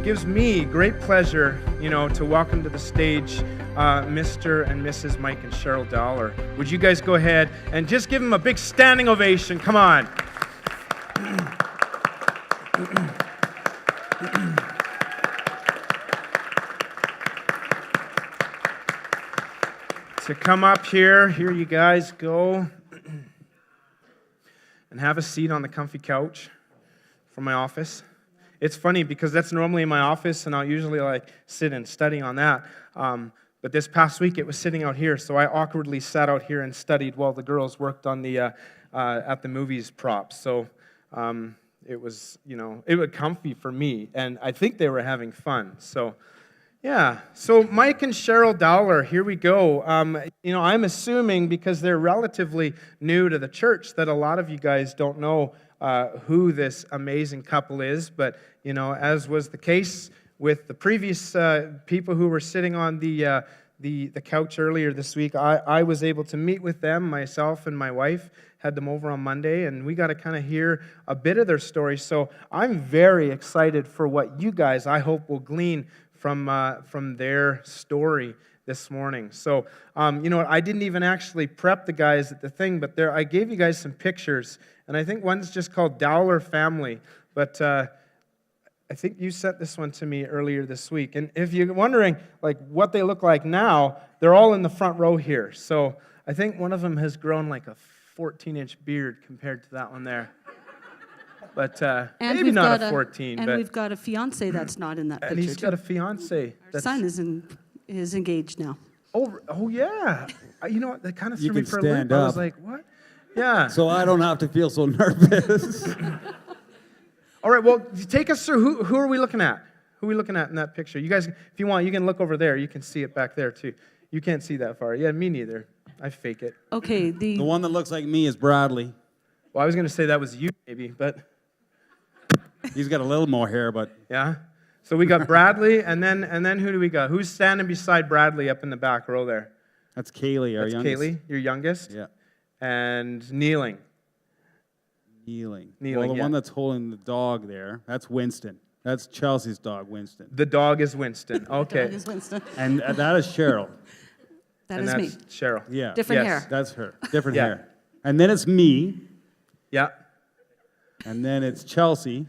gives me great pleasure, to welcome to the stage Mr. and Mrs. Mike and Sheryl Dowler. Would you guys go ahead and just give them a big standing ovation? Come on. To come up here you guys go, and have a seat on the comfy couch from my office. It's funny because that's normally in my office, and I'll usually sit and study on that. But this past week it was sitting out here, so I awkwardly sat out here and studied while the girls worked on the at the movies props. So it was comfy for me, and I think they were having fun. So. Yeah, so Mike and Sheryl Dowler, here we go. I'm assuming because they're relatively new to the church that a lot of you guys don't know who this amazing couple is, but, as was the case with the previous people who were sitting on the couch earlier this week, I was able to meet with them, myself and my wife, had them over on Monday, and we got to kind of hear a bit of their story. So I'm very excited for what you guys, I hope, will glean from their story this morning. So, I didn't even actually prep the guys at the thing, but I gave you guys some pictures, and I think one's just called Dowler Family, but I think you sent this one to me earlier this week. And if you're wondering, what they look like now, they're all in the front row here. So I think one of them has grown like a 14-inch beard compared to that one there. But maybe not a 14. And we've got a fiancé that's not in that picture. And he's got a fiancé. Our son is engaged now. Oh yeah. You know what? That kind of threw me for a loop. Up. I was like, what? Yeah. So I don't have to feel so nervous. All right. Well, take us through. Who are we looking at? Who are we looking at in that picture? You guys, if you want, you can look over there. You can see it back there too. You can't see that far. Yeah, me neither. I fake it. Okay. The one that looks like me is Bradley. Well, I was going to say that was you, maybe, but. He's got a little more hair, but... Yeah? So we got Bradley, and then who do we got? Who's standing beside Bradley up in the back row there? That's Kaylee, our youngest. Kaylee, your youngest? Yeah. And kneeling. Kneeling. Well, the one that's holding the dog there, that's Winston. That's Chelsea's dog, Winston. The dog is Winston. Okay. The dog is Winston. And that is Cheryl. That's me. Cheryl. Yeah. Different hair. That's her. Different hair. And then it's me. Yeah. And then it's Chelsea.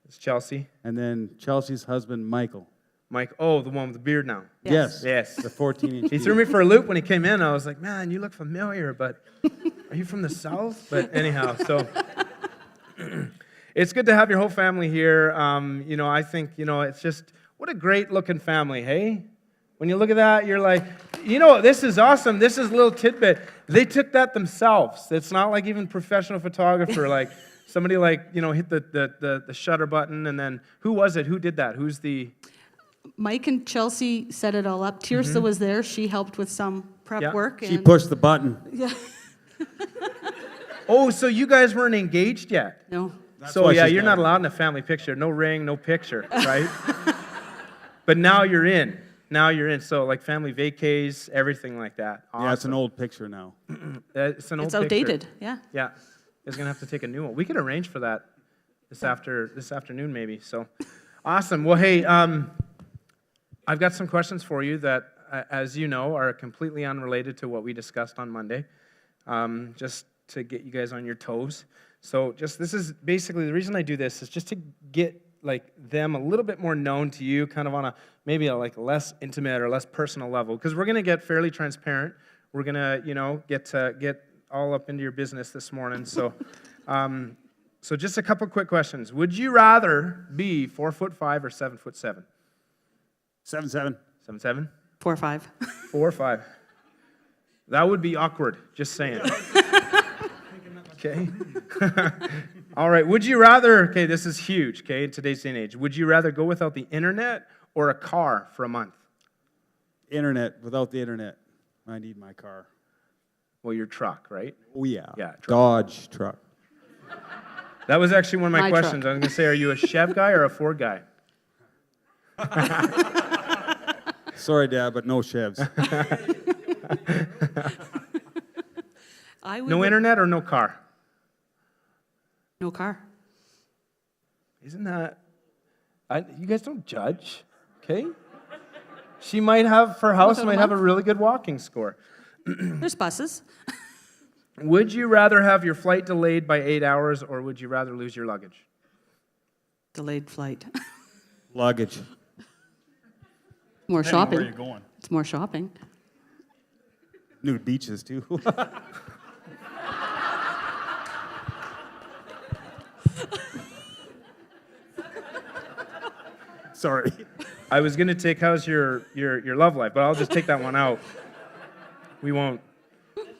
It's Chelsea. And then Chelsea's husband, Michael. Mike, the one with the beard now. Yes. The 14-inch He threw me for a loop when he came in. I was like, man, you look familiar, but are you from the South? But anyhow, so it's good to have your whole family here. I think, it's just, what a great looking family, hey? When you look at that, you're like, this is awesome. This is a little tidbit. They took that themselves. It's not like even professional photographer, somebody hit the shutter button, and then who was it? Who did that? Who's the... Mike and Chelsea set it all up. Tirsa was there. She helped with some prep work. She pushed the button. Yeah. So you guys weren't engaged yet? No. You're not allowed in a family picture. No ring, no picture, right? But now you're in. So family vacays, everything like that. Awesome. Yeah, it's an old picture now. It's an old It's outdated, picture. yeah. Yeah. It's going to have to take a new one. We could arrange for that this afternoon maybe. So awesome. Well, hey, I've got some questions for you that, as you know, are completely unrelated to what we discussed on Monday, just to get you guys on your toes. So this is basically, the reason I do this is just to get them a little bit more known to you, kind of on maybe a less intimate or less personal level, because we're going to get fairly transparent. We're going to, get all up into your business this morning. So, so just a couple quick questions. Would you rather be 4'5" or 7'7"? 7'7". 7'7"? 4'5". 4'5". That would be awkward. Just saying. Okay. All right. Would you rather? Okay, this is huge. Okay, in today's day and age, would you rather go without the internet or a car for a month? Internet. Without the internet, I need my car. Well, your truck, right? Oh, yeah. Yeah, truck. Dodge truck. That was actually one of my questions. Truck. I was going to say, are you a Chev guy or a Ford guy? Sorry, Dad, but no Chevs. No internet or no car? No car. Isn't that You guys don't judge, okay? She might have, her house Within a might have a month? really good walking score. There's buses. Would you rather have your flight delayed by 8 hours, or would you rather lose your luggage? Delayed flight. Luggage. More shopping. Where are you going? It's more shopping. Nude beaches, too. Sorry. I was going to take how's your love life, but I'll just take that one out. We won't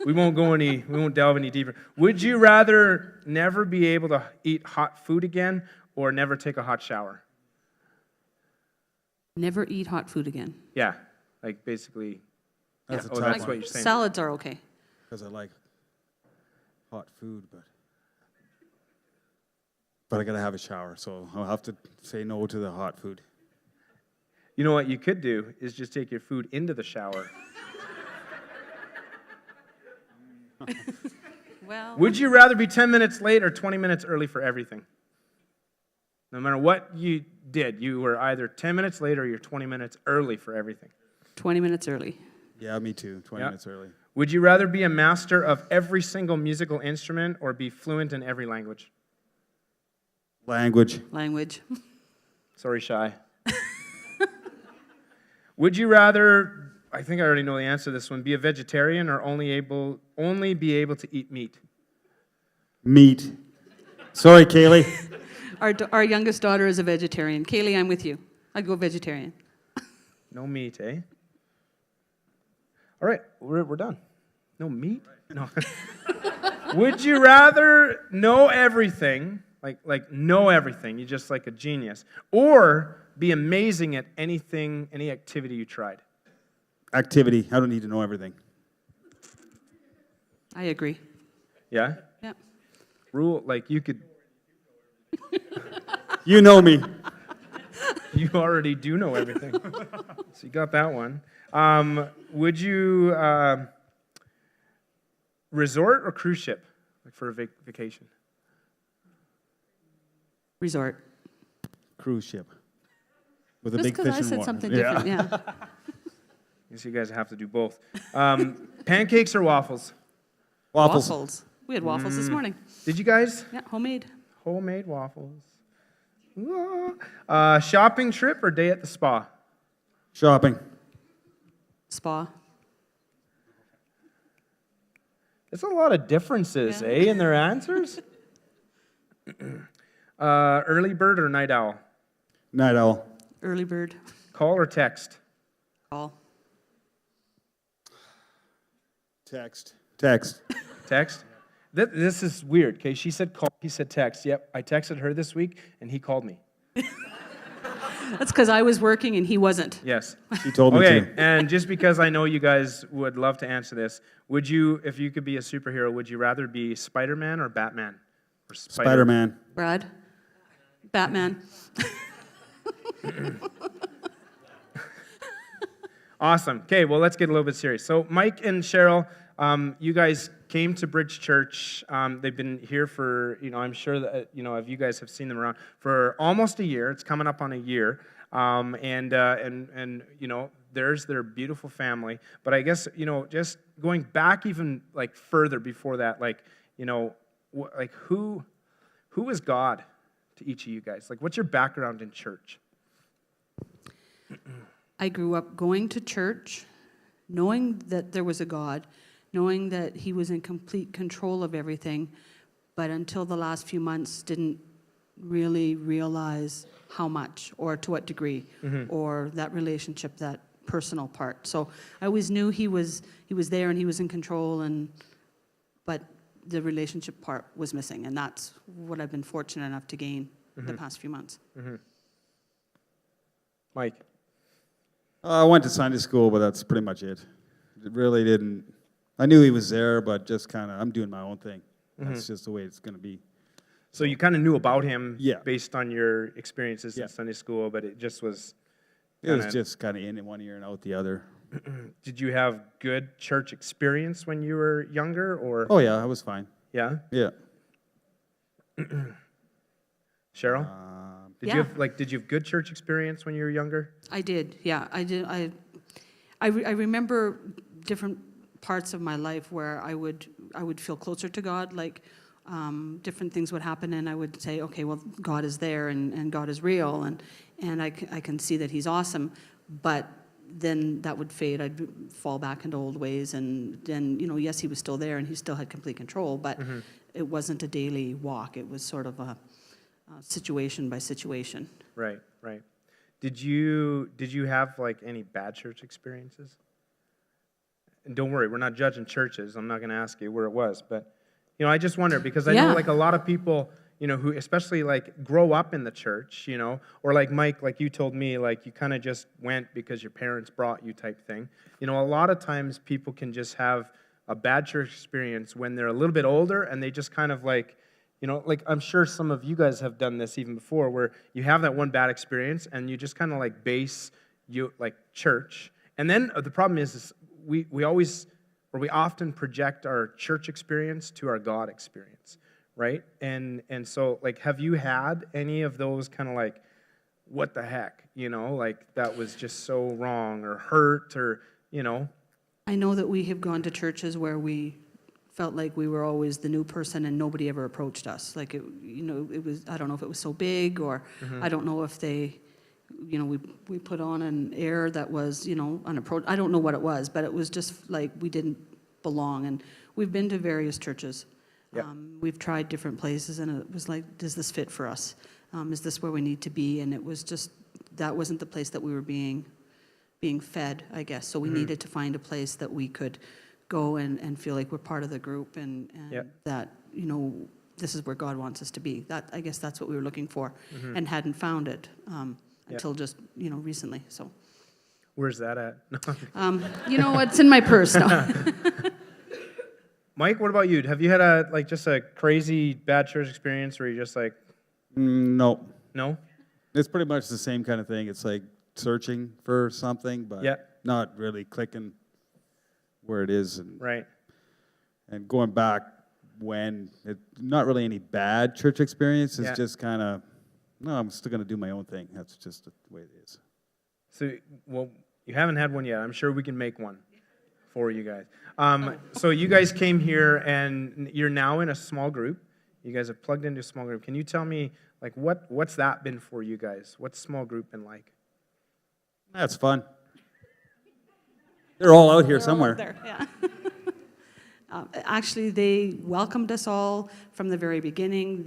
delve any deeper. Would you rather never be able to eat hot food again or never take a hot shower? Never eat hot food again. Yeah, like basically. That's Yeah, a oh, tough that's one. what you're saying. Salads are okay. Because I like hot food, but I gotta have a shower, so I'll have to say no to the hot food. You know what you could do is just take your food into the shower. Well, Would you rather be 10 minutes late or 20 minutes early for everything? No matter what you did, you were either 10 minutes late or you're 20 minutes early for everything. 20 minutes early. Yeah, me too. 20 Yeah. minutes early. Would you rather be a master of every single musical instrument or be fluent in every language? Language. Language. Sorry, Shy. Would you rather, I think I already know the answer to this one, be a vegetarian or only be able to eat meat? Meat. Sorry, Kaylee. Our youngest daughter is a vegetarian. Kaylee, I'm with you. I'd go vegetarian. No meat, eh? All right, we're done. No meat? No. Would you rather know everything, like know everything, you're just like a genius, or be amazing at anything, any activity you tried? Activity. I don't need to know everything. I agree. Yeah? Yeah. Rule, like you could, You know me. you already do know everything. So you got that one. Would you resort or cruise ship, like for a vacation? Resort. Cruise ship. With a Just big because fish I and said water. something different, yeah. I guess you guys have to do both. Pancakes or waffles? Waffles. We had waffles this morning. Did you guys? Yeah, homemade. Homemade waffles. Shopping trip or day at the spa? Shopping. Spa. There's a lot of differences, Yeah. in their answers. Early bird or night owl? Night owl. Early bird. Call or text? Call. Text. Text? This is weird, okay? She said call, he said text. Yep, I texted her this week, and he called me. That's because I was working and he wasn't. Yes. She told me Okay, to. and just because I know you guys would love to answer this, would you, if you could be a superhero, would you rather be Spider-Man or Batman? Or Spider-Man. Brad. Batman. Awesome. Okay, well, let's get a little bit serious. So, Mike and Sheryl, you guys came to Bridge Church. They've been here for, I'm sure that, if you guys have seen them around, for almost a year. It's coming up on a year. And there's their beautiful family. But I guess, just going back even, like, further before that, who is God to each of you guys? Like, what's your background in church? I grew up going to church, knowing that there was a God, knowing that he was in complete control of everything, but until the last few months didn't really realize how much or to what degree, or that relationship, that personal part. So I always knew he was there and he was in control, but the relationship part was missing, and that's what I've been fortunate enough to gain the past few months. Mike? I went to Sunday school, but that's pretty much it. It really didn't. I knew he was there, but just kind of, I'm doing my own thing. That's just the way it's going to be. So you kind of knew about him Yeah. based on your experiences Yeah. in Sunday school, but it just was... It was just kind of in one ear and out the other. Did you have good church experience when you were younger, or... Oh, yeah, I was fine. Yeah? Yeah. Sheryl? Did you have good church experience when you were younger? I did, yeah, I did. I remember different parts of my life where I would feel closer to God, like different things would happen, and I would say, okay, well, God is there, and God is real, and I can see that He's awesome, but then that would fade. I'd fall back into old ways, and then, yes, He was still there, and He still had complete control, but it wasn't a daily walk. It was sort of a situation by situation. Right. Did you have like any bad church experiences? And don't worry, we're not judging churches. I'm not going to ask you where it was, but I just wonder, because I know like a lot of people, who especially like grow up in the church, or like Mike, like you told me, like you kind of just went because your parents brought you type thing. A lot of times people can just have a bad church experience when they're a little bit older, and they just kind of like, like I'm sure some of you guys have done this even before, where you have that one bad experience and you just kind of like base like church. And then the problem is we often project our church experience to our God experience, right? And so like, have you had any of those kind of like, what the heck, like that was just so wrong or hurt or, I know that we have gone to churches where we felt like we were always the new person and nobody ever approached us. Like, it was, I don't know if it was so big, or I don't know if they, we put on an air that was, unapproached. I don't know what it was, but it was just like we didn't belong. And we've been to various churches. Yep. We've tried different places, and it was like, does this fit for us? Is this where we need to be? And it was just, that wasn't the place that we were being fed, I guess. So we needed to find a place that we could go and feel like we're part of the group, and Yep. that, this is where God wants us to be. That, I guess that's what we were looking for, and hadn't found it until just, recently. So, Where's that at? What's in my purse now. Mike, what about you? Have you had just a crazy bad church experience where you're just like, No. no? It's pretty much the same kind of thing. It's like searching for something, but Yeah. not really clicking where it is. Right. And going back when, not really any bad church experience. It's Yeah. just kind of, no, I'm still going to do my own thing. That's just the way it is. So, well, you haven't had one yet. I'm sure we can make one for you guys. So you guys came here, and you're now in a small group. You guys have plugged into a small group. Can you tell me, like, what's that been for you guys? What's small group been like? That's fun. They're all out here They're all somewhere. out there, yeah. Actually, they welcomed us all from the very beginning.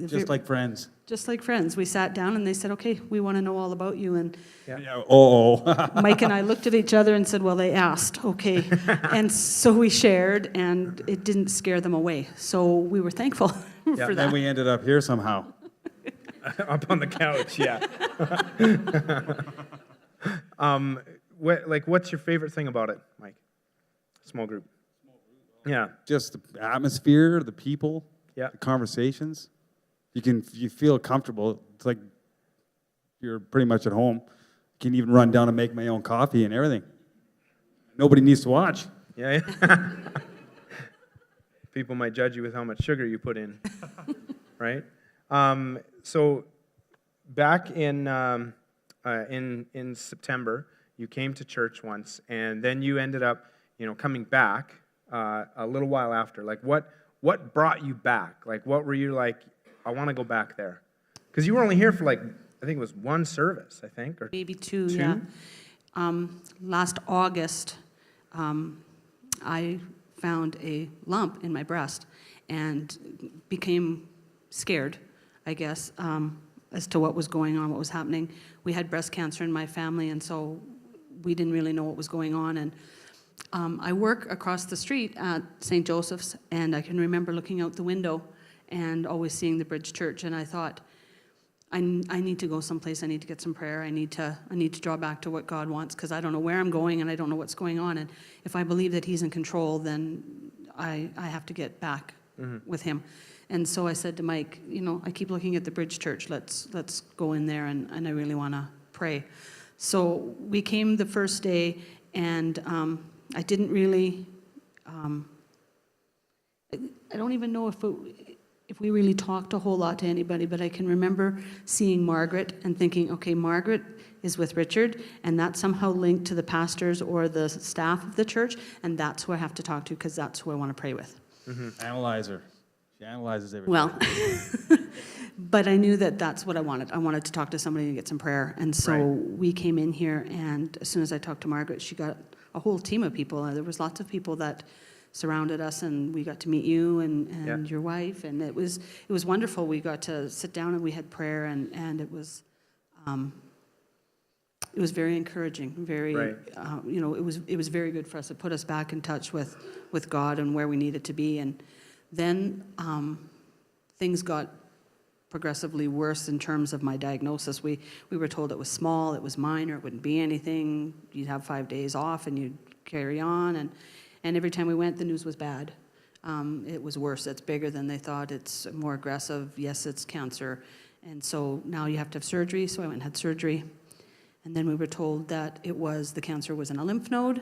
Just like friends. Just like friends. We sat down and they said, okay, we want to know all about you. And Yeah. Oh. Mike and I looked at each other and said, well, they asked, okay. And so we shared, and it didn't scare them away. So we were thankful for that. Then we ended up here somehow. Up on the couch, yeah. What's your favorite thing about it, Mike? Small group. Yeah. Just the atmosphere, the people, Yeah. the conversations. You feel comfortable. It's like you're pretty much at home. Can even run down and make my own coffee and everything. Nobody needs to watch. Yeah. People might judge you with how much sugar you put in, right? So back in September, you came to church once, and then you ended up, coming back a little while after. Like, what brought you back? Like, what were you like, I want to go back there? Because you were only here for I think it was one service, I think, or Maybe two, two? yeah. Last August, I found a lump in my breast and became scared, I guess, as to what was going on, what was happening. We had breast cancer in my family, and so we didn't really know what was going on. And I work across the street at St. Joseph's, and I can remember looking out the window and always seeing the Bridge Church, and I thought, I need to go someplace. I need to get some prayer. I need to draw back to what God wants, because I don't know where I'm going and I don't know what's going on. And if I believe that He's in control, then I have to get back with Him. And so I said to Mike, I keep looking at the Bridge Church. Let's go in there, and I really want to pray. So we came the first day, and I didn't really. I don't even know if if we really talked a whole lot to anybody, but I can remember seeing Margaret and thinking, okay, Margaret is with Richard, and that's somehow linked to the pastors or the staff of the church, and that's who I have to talk to because that's who I want to pray with. Analyzer. She analyzes everything. Well, but I knew that that's what I wanted. I wanted to talk to somebody and get some prayer. And so we came in here, and as soon as I talked to Margaret, she got a whole team of people. There was lots of people that surrounded us, and we got to meet you and your wife, and it was wonderful. We got to sit down and we had prayer, and it was very encouraging, very it was very good for us. It put us back in touch with God and where we needed to be. And then things got progressively worse in terms of my diagnosis. We were told it was small, it was minor, it wouldn't be anything. You'd have 5 days off and you'd carry on. And every time we went, the news was bad. It was worse. It's bigger than they thought. It's more aggressive. Yes, it's cancer. And so now you have to have surgery. So I went and had surgery. And then we were told that the cancer was in a lymph node,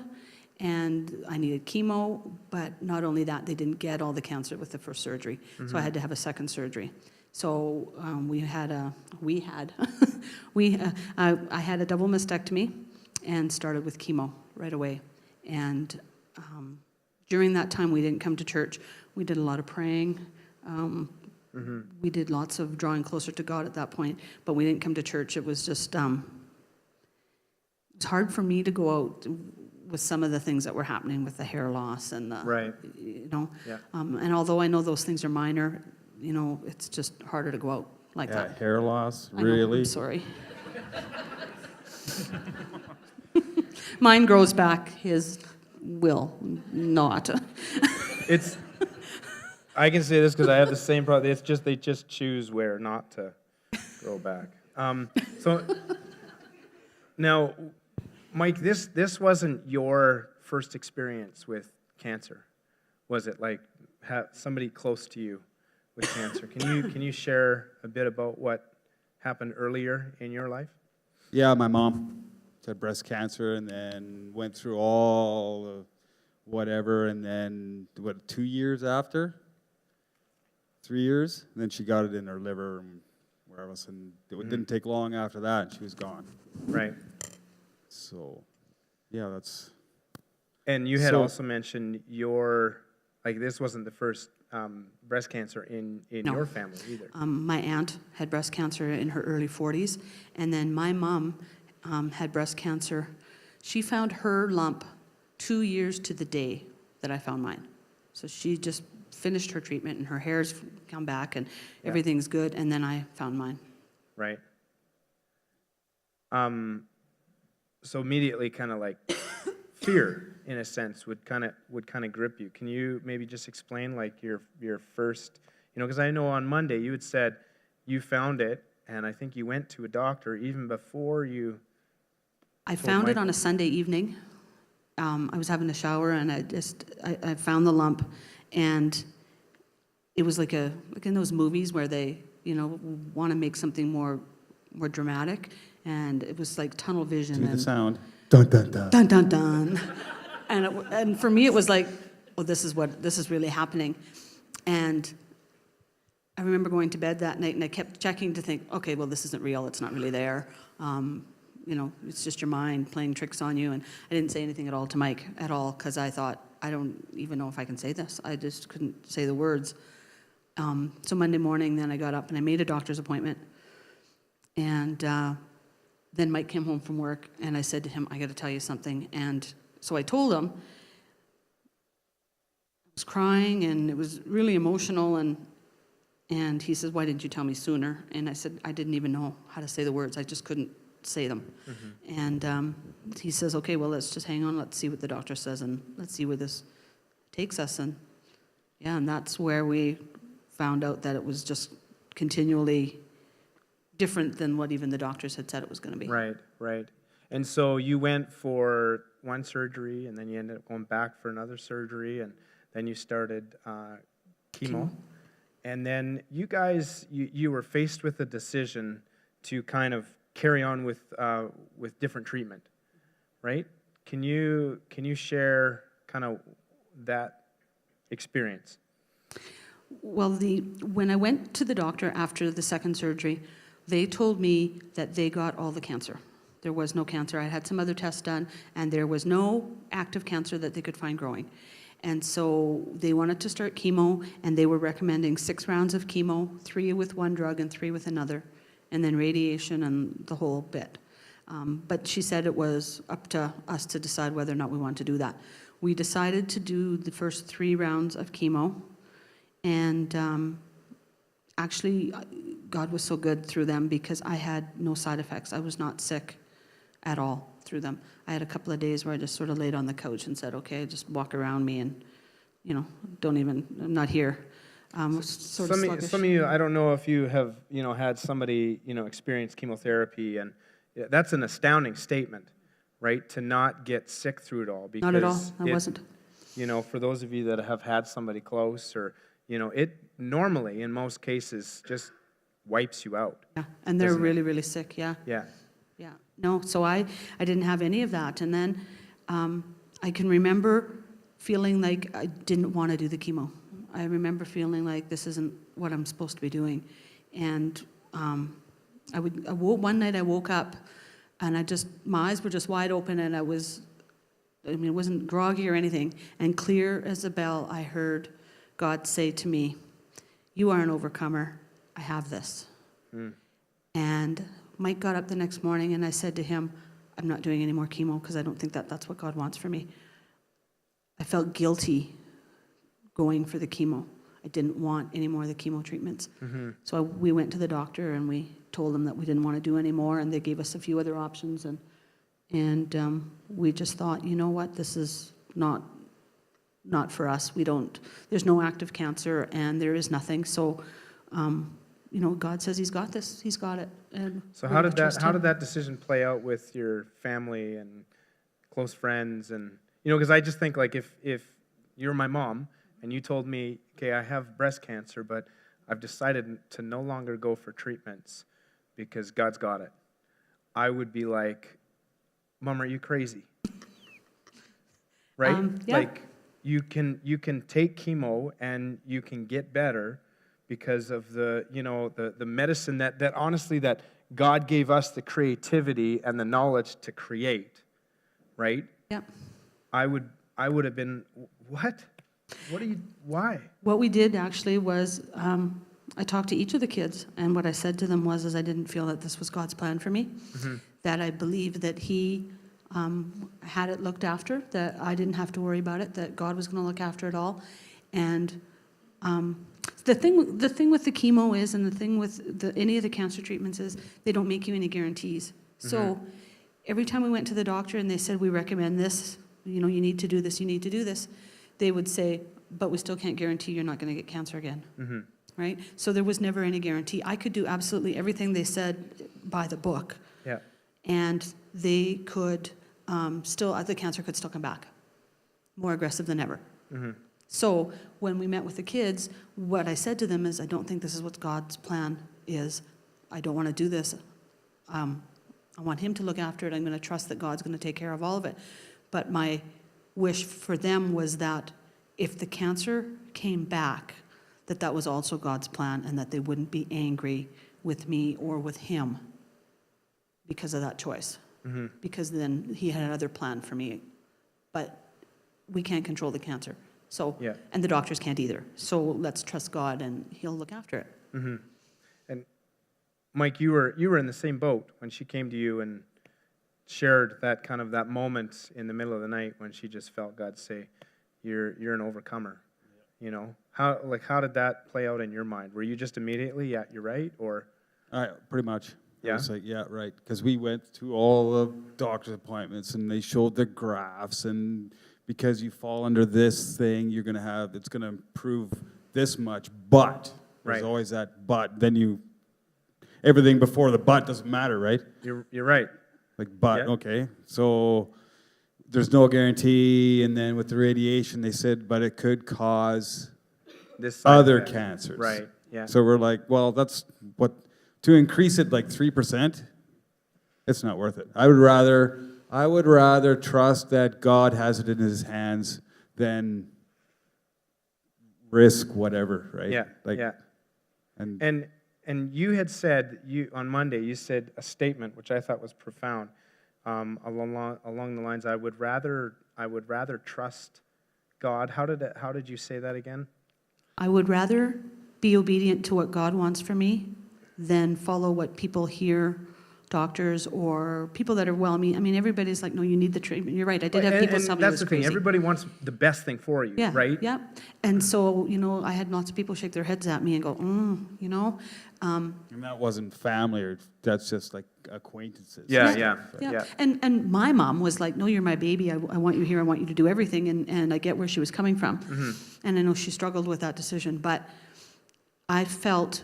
and I needed chemo. But not only that, they didn't get all the cancer with the first surgery. So I had to have a second surgery. So I had a double mastectomy and started with chemo right away. And during that time, we didn't come to church. We did a lot of praying. We did lots of drawing closer to God at that point, but we didn't come to church. It was just, it's hard for me to go out with some of the things that were happening with the hair loss and the, and although I know those things are minor, it's just harder to go out like that. Hair loss, I know, really? I'm sorry. Mine grows back, his will not. I can say this because I have the same problem. It's just they just choose where not to grow back. So now, Mike, this wasn't your first experience with cancer, was it? Like somebody close to you with cancer. Can you share a bit about what happened earlier in your life? Yeah, my mom had breast cancer and then went through all the whatever, and then 2 years after, 3 years, and then she got it in her liver and where else, and it didn't take long after that, and she was gone. Right. So, yeah, that's. And you had also mentioned this wasn't the first breast cancer in No. your family either. My aunt had breast cancer in her early 40s, and then my mom had breast cancer. She found her lump 2 years to the day that I found mine. So she just finished her treatment, and her hair's come back, and everything's good, and then I found mine. Right. So immediately, kind of like fear, in a sense, would kind of grip you. Can you maybe just explain like your first, because I know on Monday you had said you found it, and I think you went to a doctor even before you. I found it on a Sunday evening. I was having a shower, and I found the lump, and it was like in those movies where they want to make something more dramatic, and it was like tunnel vision. Do the sound. Dun dun dun. Dun dun dun. And for me it was like, oh, this is really happening. And I remember going to bed that night, and I kept checking to think, okay, well, this isn't real. It's not really there. It's just your mind playing tricks on you. And I didn't say anything at all to Mike at all, because I thought, I don't even know if I can say this. I just couldn't say the words. So Monday morning, then I got up and I made a doctor's appointment. And then Mike came home from work, and I said to him, I got to tell you something. And so I told him. I was crying, and it was really emotional. And he says, why didn't you tell me sooner? And I said, I didn't even know how to say the words. I just couldn't say them. And he says, okay, well, let's just hang on. Let's see what the doctor says, and let's see where this takes us. And that's where we found out that it was just continually different than what even the doctors had said it was going to be. Right. And so you went for one surgery, and then you ended up going back for another surgery, and then you started chemo. And then you guys, you were faced with a decision to kind of carry on with different treatment, right? Can you share kind of that experience? Well, when I went to the doctor after the second surgery, they told me that they got all the cancer. There was no cancer. I had some other tests done, and there was no active cancer that they could find growing. And so they wanted to start chemo, and they were recommending 6 rounds of chemo, 3 with one drug and 3 with another, and then radiation and the whole bit. But she said it was up to us to decide whether or not we wanted to do that. We decided to do the first 3 rounds of chemo, and actually, God was so good through them because I had no side effects. I was not sick at all through them. I had a couple of days where I just sort of laid on the couch and said, okay, just walk around me and, I'm not here. Sort of sluggish. Some of you, I don't know if you have, had somebody, experience chemotherapy, and that's an astounding statement, right? To not get sick through it all. Because not at all. I wasn't. For those of you that have had somebody close, or, it normally, in most cases, just wipes you out. Yeah, and they're really, really sick, yeah. Yeah. Yeah, no, so I didn't have any of that. And then I can remember feeling like I didn't want to do the chemo. I remember feeling like this isn't what I'm supposed to be doing. And one night I woke up and my eyes were just wide open, and it wasn't groggy or anything. And clear as a bell, I heard God say to me, "You are an overcomer. I have this." And Mike got up the next morning, and I said to him, I'm not doing any more chemo because I don't think that's what God wants for me. I felt guilty going for the chemo. I didn't want any more of the chemo treatments. So we went to the doctor, and we told them that we didn't want to do any more, and they gave us a few other options. And we just thought, you know what, this is not for us. There's no active cancer, and there is nothing. So, God says He's got this. He's got it. And so how did that decision play out with your family and close friends? And because I just think, like, if you're my mom and you told me, okay, I have breast cancer, but I've decided to no longer go for treatments because God's got it, I would be like, Mom, are you crazy? Right? Yeah. Like, you can take chemo and you can get better because of the medicine that honestly that God gave us the creativity and the knowledge to create, right? Yeah. I would have been, what? Why? What we did actually was I talked to each of the kids, and what I said to them was I didn't feel that this was God's plan for me, that I believed that He had it looked after, that I didn't have to worry about it, that God was going to look after it all. And the thing with the chemo is, and the thing with any of the cancer treatments is, they don't make you any guarantees. So every time we went to the doctor and they said, we recommend this, you need to do this, you need to do this, they would say, but we still can't guarantee you're not going to get cancer again. Right? So there was never any guarantee. I could do absolutely everything they said by the book. Yeah. And they could the cancer could still come back, more aggressive than ever. So when we met with the kids, what I said to them is, I don't think this is what God's plan is. I don't want to do this. I want Him to look after it. I'm going to trust that God's going to take care of all of it. But my wish for them was that if the cancer came back, that was also God's plan, and that they wouldn't be angry with me or with Him because of that choice. Because then He had another plan for me. But we can't control the cancer. So, yeah. And the doctors can't either. So let's trust God, and He'll look after it. And Mike, you were in the same boat when she came to you and shared that moment in the middle of the night when she just felt God say, "You're an overcomer." How did that play out in your mind? Were you just immediately, yeah, you're right, or? Pretty much. Yeah? I was like, yeah, right. Because we went to all the doctor's appointments, and they showed the graphs, and because you fall under this thing, it's going to improve this much, but there's always that but. Then everything before the but doesn't matter, right? You're right. Like, but, okay. So there's no guarantee, and then with the radiation, they said, but it could cause This other cancers. Right, yeah. So we're like, well, that's what, to increase it like 3%, it's not worth it. I would rather trust that God has it in His hands than risk whatever, right? Yeah, Like, yeah. And And you had said, on Monday, you said a statement, which I thought was profound, along the lines, I would rather trust God. How did you say that again? I would rather be obedient to what God wants for me than follow what people hear, doctors or people that are I mean, everybody's like, no, you need the treatment. You're right. I did have people tell me it that's was the thing. crazy. Everybody wants the best thing for you, Yeah, right? yeah. And so, I had lots of people shake their heads at me and go, and that wasn't family, or that's just like acquaintances. Yeah, Yeah. yeah. Yeah, and my mom was like, no, you're my baby. I want you here. I want you to do everything. And I get where she was coming from. Mm-hmm. And I know she struggled with that decision. But I felt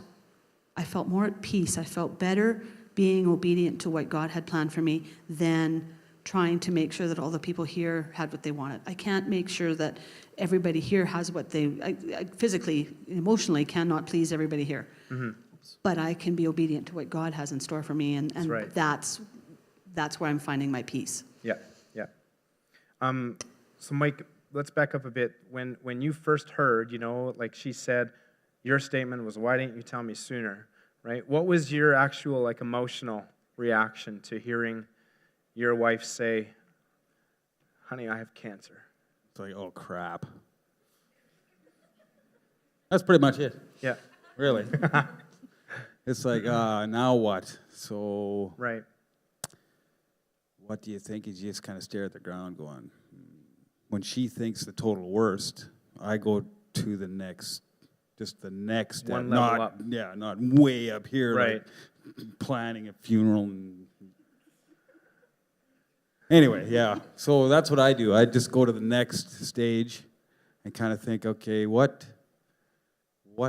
more at peace. I felt better being obedient to what God had planned for me than trying to make sure that all the people here had what they wanted. I can't make sure that everybody here has what I physically, emotionally cannot please everybody here. Mm-hmm. But I can be obedient to what God has in store for me, and right. that's where I'm finding my peace. Yeah, yeah. So Mike, let's back up a bit. When you first heard, like she said, your statement was, "Why didn't you tell me sooner?" Right? What was your actual emotional reaction to hearing your wife say, "Honey, I have cancer"? It's like, oh crap. That's pretty much it. Yeah. Really. It's like, now what? So Right. what do you think? Is you just kind of stare at the ground going, when she thinks the total worst, I go to the next step. One level up. Yeah, not way up here, Right. like planning a funeral. Anyway, yeah. So that's what I do. I just go to the next stage and kind of think, okay, what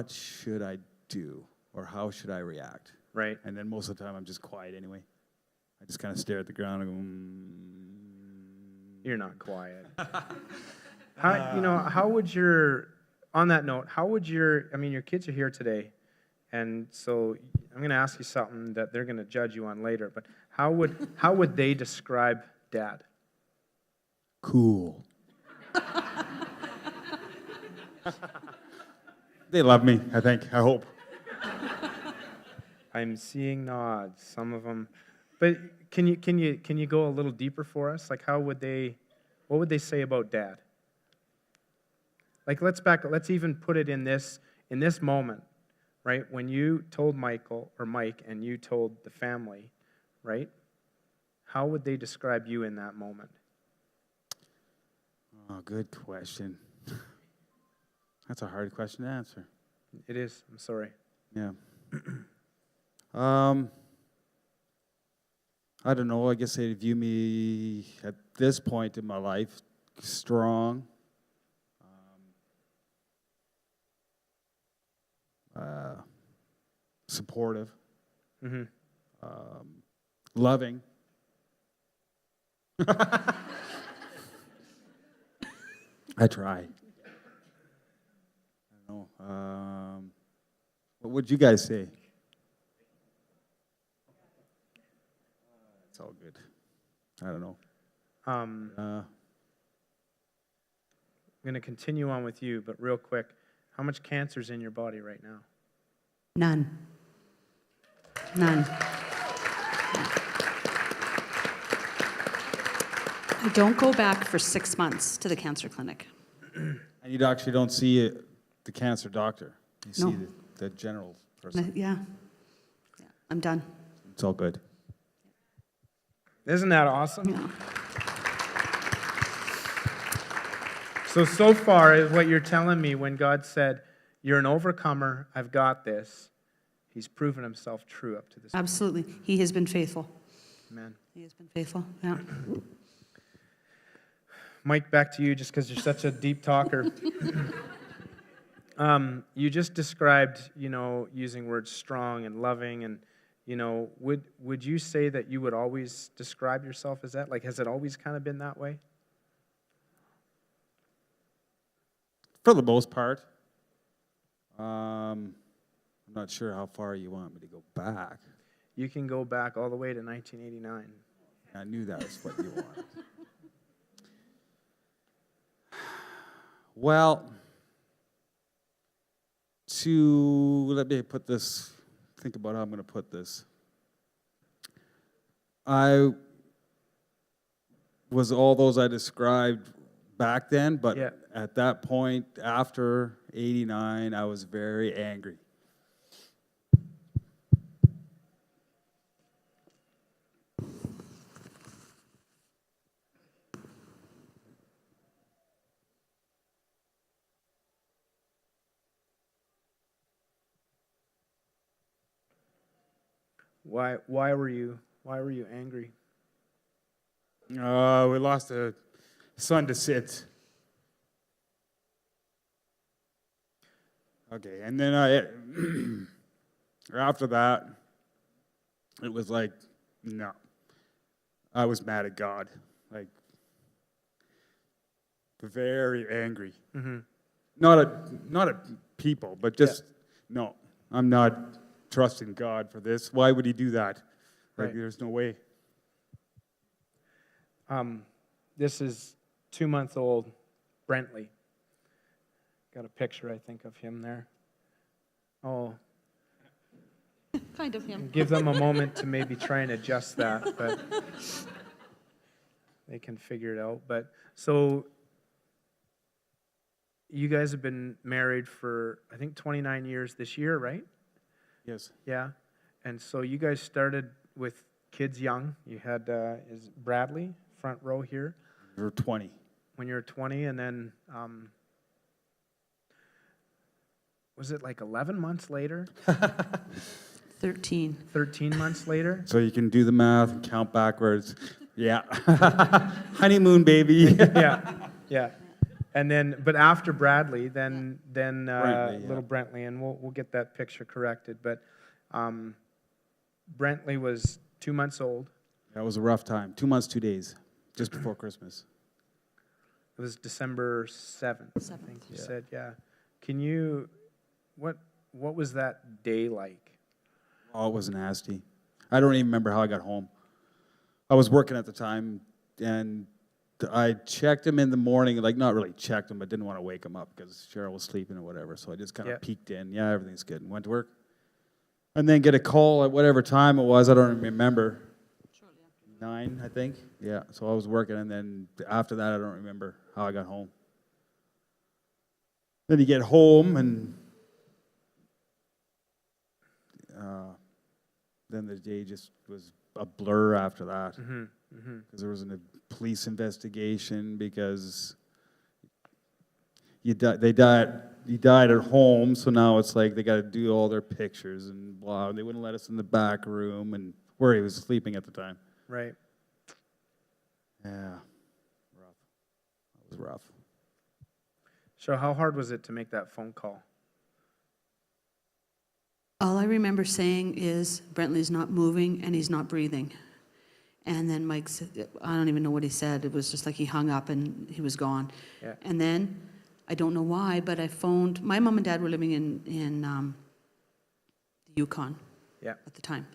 should I do? Or how should I react? Right. And then most of the time I'm just quiet anyway. I just kind of stare at the ground and go, You're not quiet. How would on that note, your kids are here today, and so I'm going to ask you something that they're going to judge you on later, but how would they describe Dad? cool. They love me, I think, I hope. I'm seeing nods, some of them. But can you go a little deeper for us? Like what would they say about Dad? Like let's even put it in this moment, right? When you told Mike and you told the family, right? How would they describe you in that moment? Oh, good question. That's a hard question to answer. It is. I'm sorry. Yeah. I don't know. I guess they view me at this point in my life strong, supportive, Mm-hmm. loving. I try. I don't know. What would you guys say? It's all good. I don't know. I'm going to continue on with you, but real quick, how much cancer's in your body right now? None. I don't go back for 6 months to the cancer clinic. And you actually don't see the cancer doctor. You No. see the general person. Yeah, I'm done. It's all good. Isn't that awesome? Yeah. So far, what you're telling me when God said, "You're an overcomer, I've got this," He's proven Himself true up to this point. Absolutely. He has been faithful. Amen. He has been faithful, yeah. Mike, back to you, just because you're such a deep talker. You just described, using words strong and loving, and would you say that you would always describe yourself as that? Like, has it always kind of been that way? For the most part. I'm not sure how far you want me to go back. You can go back all the way to 1989. I knew that was what you wanted. Well, let me put this, think about how I'm going to put this. I was all those I described back then, but Yeah. at that point, after 89, I was very angry. Why were you angry? We lost a son to SIDS. Okay, and then after that, it was like, no. I was mad at God, like, very angry. Mm-hmm. Not at people, but just, no, I'm not trusting God for this. Why would he do that? Like, Right. there's no way. This is 2-month-old Brentley. Got a picture, I think, of him there. Oh, Kind of him. give them a moment to maybe try and adjust that, but they can figure it out. But so you guys have been married for, I think, 29 years this year, right? Yes. Yeah. And so you guys started with kids young. You had, is Bradley, front row here, We were 20. when you were 20, and then was it like 11 months later? 13. 13 months later? So you can do the math and count backwards. Yeah. Honeymoon, baby. Yeah. And then, but after Bradley, then Brentley, yeah. little Brentley, and we'll get that picture corrected. But Brentley was 2 months old. That was a rough time. 2 months, 2 days, just before Christmas. It was December 7th, I 7th. think you Yeah. said. Yeah. Can you, what was that day like? Oh, it was nasty. I don't even remember how I got home. I was working at the time, and I checked him in the morning, like not really checked him, but didn't want to wake him up because Cheryl was sleeping or whatever. So I just kind of Yeah. peeked in. Yeah, everything's good, and went to work. And then get a call at whatever time it was. I don't even remember. 9, I think. Yeah. So I was working, and then after that, I don't remember how I got home. Then you get home, and then the day just was a blur after that. Mm-hmm. Mm-hmm. Because there was a police investigation because he died at home, so now it's like they got to do all their pictures and blah. They wouldn't let us in the back room and where he was sleeping at the time. Right. Yeah, rough. That was rough. So how hard was it to make that phone call? All I remember saying is, Brentley's not moving and he's not breathing. And then Mike said, I don't even know what he said. It was just like he hung up and he was gone. Yeah. And then, I don't know why, but I phoned, my mom and dad were living in the Yukon Yeah. at the time.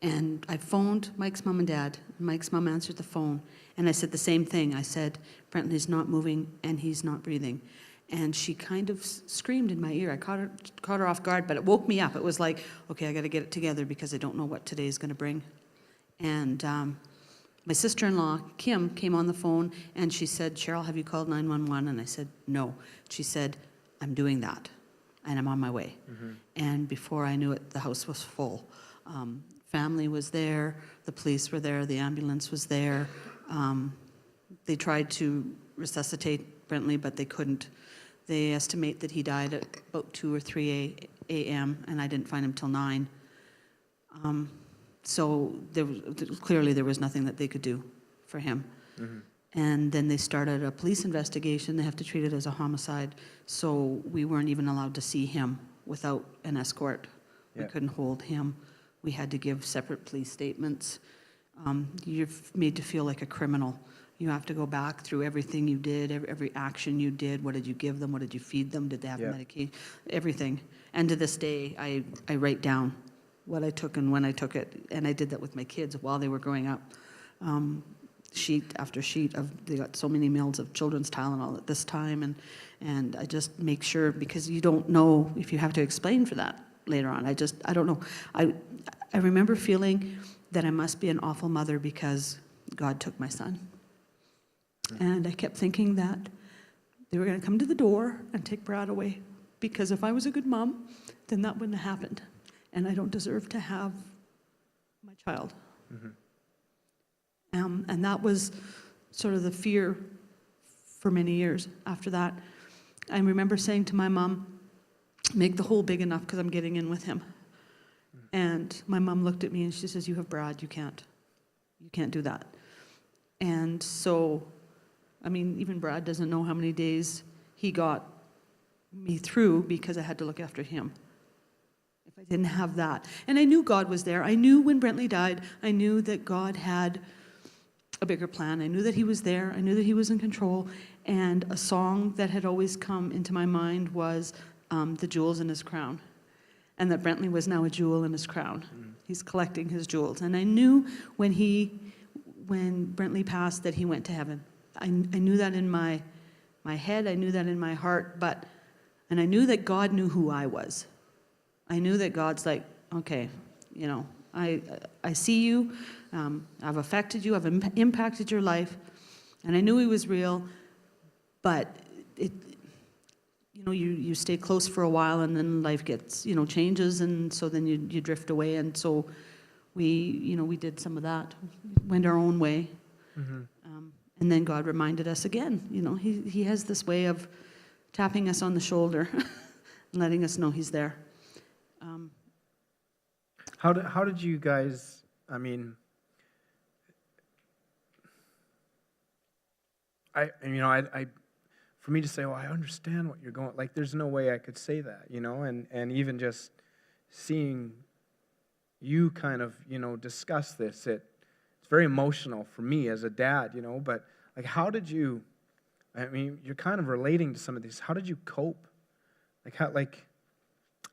And I phoned Mike's mom and dad. Mike's mom answered the phone. And I said the same thing. I said, Brentley's not moving and he's not breathing. And she kind of screamed in my ear. I caught her off guard, but it woke me up. It was like, okay, I got to get it together because I don't know what today's going to bring. And my sister-in-law, Kim, came on the phone and she said, Cheryl, have you called 911? And I said, no. She said, I'm doing that and I'm on my way. Mm-hmm. And before I knew it, the house was full. Family was there, the police were there, the ambulance was there. They tried to resuscitate Brentley, but they couldn't. They estimate that he died at about 2 or 3 a.m., and I didn't find him till 9. So clearly there was nothing that they could do for him. Mm-hmm. And then they started a police investigation. They have to treat it as a homicide. So we weren't even allowed to see him without an escort. Yeah. We couldn't hold him. We had to give separate police statements. You're made to feel like a criminal. You have to go back through everything you did, every action you did. What did you give them? What did you feed them? Did they have Yeah. medication? Everything. And to this day, I write down what I took and when I took it. And I did that with my kids while they were growing up. sheet after sheet of, they got so many meals of children's Tylenol at this time, and I just make sure, because you don't know if you have to explain for that later on. I don't know. I remember feeling that I must be an awful mother because God took my son. And I kept thinking that they were going to come to the door and take Brad away, because if I was a good mom, then that wouldn't have happened. And I don't deserve to have my child. And that was sort of the fear for many years after that. I remember saying to my mom, make the hole big enough because I'm getting in with him. And my mom looked at me and she says, you have Brad, you can't do that. And so, I mean, even Brad doesn't know how many days he got me through because I had to look after him. If I didn't have that. And I knew God was there. I knew when Brentley died, I knew that God had a bigger plan. I knew that he was there. I knew that he was in control. And a song that had always come into my mind was The Jewels in His Crown. And that Brentley was now a jewel in his crown. He's collecting his jewels. And I knew when Brentley passed that he went to heaven. I knew that in my head. I knew that in my heart. And I knew that God knew who I was. I knew that God's like, okay, you know, I see you. I've affected you. I've impacted your life. And I knew he was real. But you stay close for a while, and then life gets, changes, and so then you drift away. And so we did some of that, went our own way. And then God reminded us again, he has this way of tapping us on the shoulder and letting us know he's there. How did you guys, for me to say, I understand what you're going, like, there's no way I could say that, and even just seeing you kind of, discuss this, it's very emotional for me as a dad, but, like, how did you, you're kind of relating to some of these, how did you cope?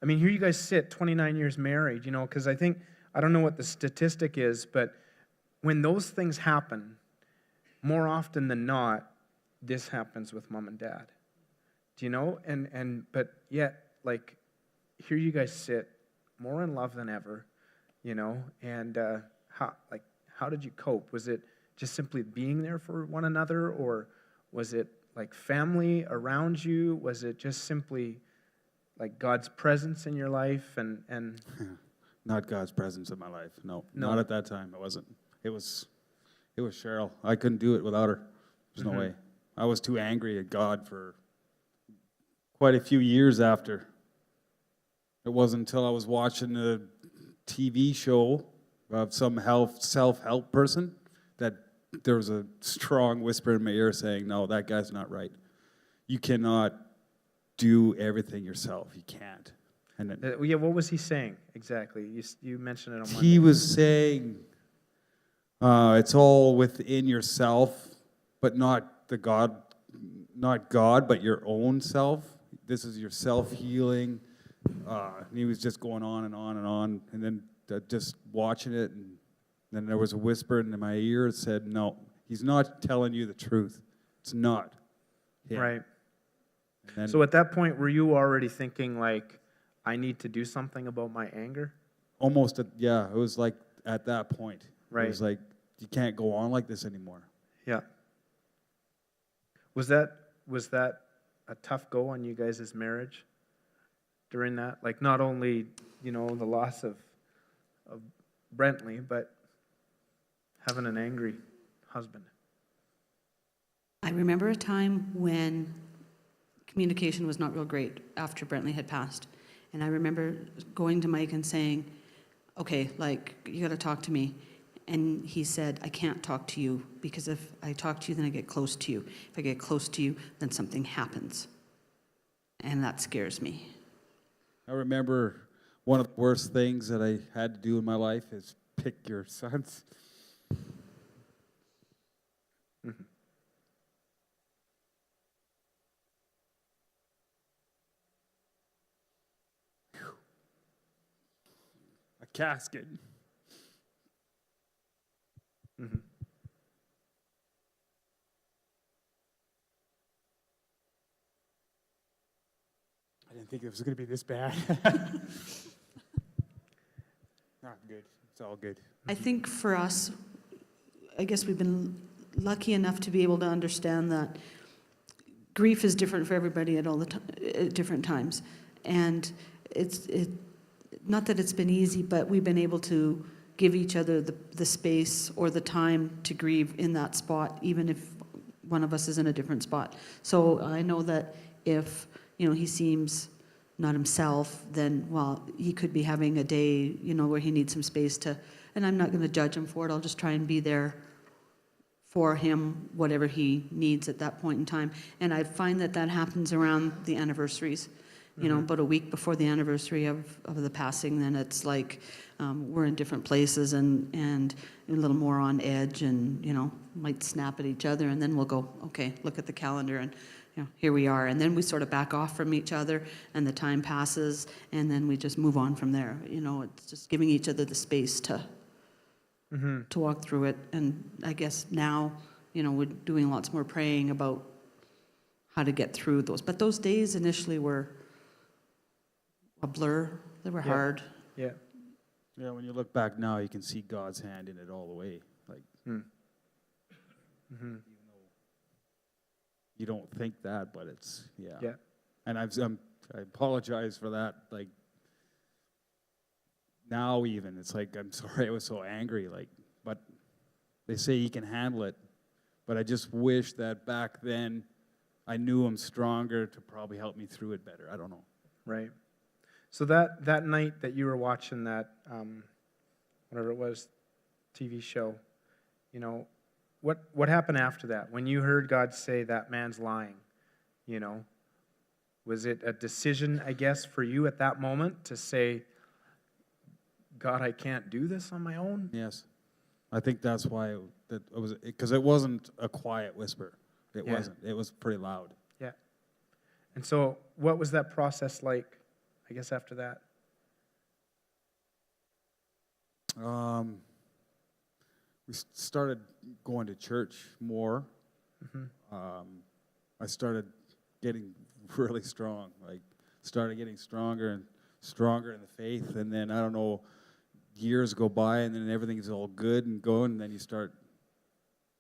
Here you guys sit, 29 years married, because I don't know what the statistic is, but when those things happen, more often than not, this happens with mom and dad. Do you know? But yet, like, here you guys sit, more in love than ever, and how did you cope? Was it just simply being there for one another, or was it like family around you? Was it just simply like God's presence in your life and Not God's presence in my life. No, not at that time. It wasn't. It was Sheryl. I couldn't do it without her. There's no way. I was too angry at God for quite a few years after. It wasn't until I was watching a TV show of some self-help person that there was a strong whisper in my ear saying, no, that guy's not right. You cannot do everything yourself. You can't. And then, what was he saying exactly? You mentioned it on Monday. he was saying it's all within yourself, but not God, but your own self. This is your self-healing. And he was just going on and on and on, and then just watching it, and then there was a whisper in my ear that said, no, he's not telling you the truth. It's not him. Right. And then, So at that point, were you already thinking, like, I need to do something about my anger? almost, it was like at that point. Right. It was like, you can't go on like this anymore. Yeah. Was that a tough go on you guys' marriage during that? Like, not only, the loss of Brentley, but having an angry husband. I remember a time when communication was not real great after Brentley had passed. And I remember going to Mike and saying, okay, like, you got to talk to me. And he said, I can't talk to you, because if I talk to you, then I get close to you. If I get close to you, then something happens. And that scares me. I remember one of the worst things that I had to do in my life is pick your sons. A casket. didn't think it was going to be this bad. Not good. It's all good. I think for us, I guess we've been lucky enough to be able to understand that grief is different for everybody at different times. And not that it's been easy, but we've been able to give each other the space or the time to grieve in that spot, even if one of us is in a different spot. So I know that if, he seems not himself, then, well, he could be having a day, where he needs some space and I'm not going to judge him for it. I'll just try and be there for him, whatever he needs at that point in time. And I find that happens around the anniversaries. About a week before the anniversary of the passing, then it's like we're in different places and a little more on edge and, might snap at each other, and then we'll go, okay, look at the calendar and, here we are. And then we sort of back off from each other and the time passes and then we just move on from there. It's just giving each other the space to walk through it. And I guess now, we're doing lots more praying about how to get through those. But those days initially were a blur. They were hard. Yeah. Yeah, when you look back now, you can see God's hand in it all the way. Like, even though you don't think that, but it's, yeah. And I apologize for that. Like, now even, it's like, I'm sorry I was so angry. Like, but they say he can handle it. But I just wish that back then I knew him stronger to probably help me through it better. I don't know. Right. So that night that you were watching that, whatever it was, TV show, what happened after that? When you heard God say that man's lying, was it a decision, I guess, for you at that moment to say, God, I can't do this on my own? Yes. I think that's why it was, because it wasn't a quiet whisper. It wasn't. It was pretty loud. Yeah. And so what was that process like, I guess, after that? We started going to church more. I started getting really strong, started getting stronger and stronger in the faith. And then, I don't know, years go by and then everything's all good and going, and then you start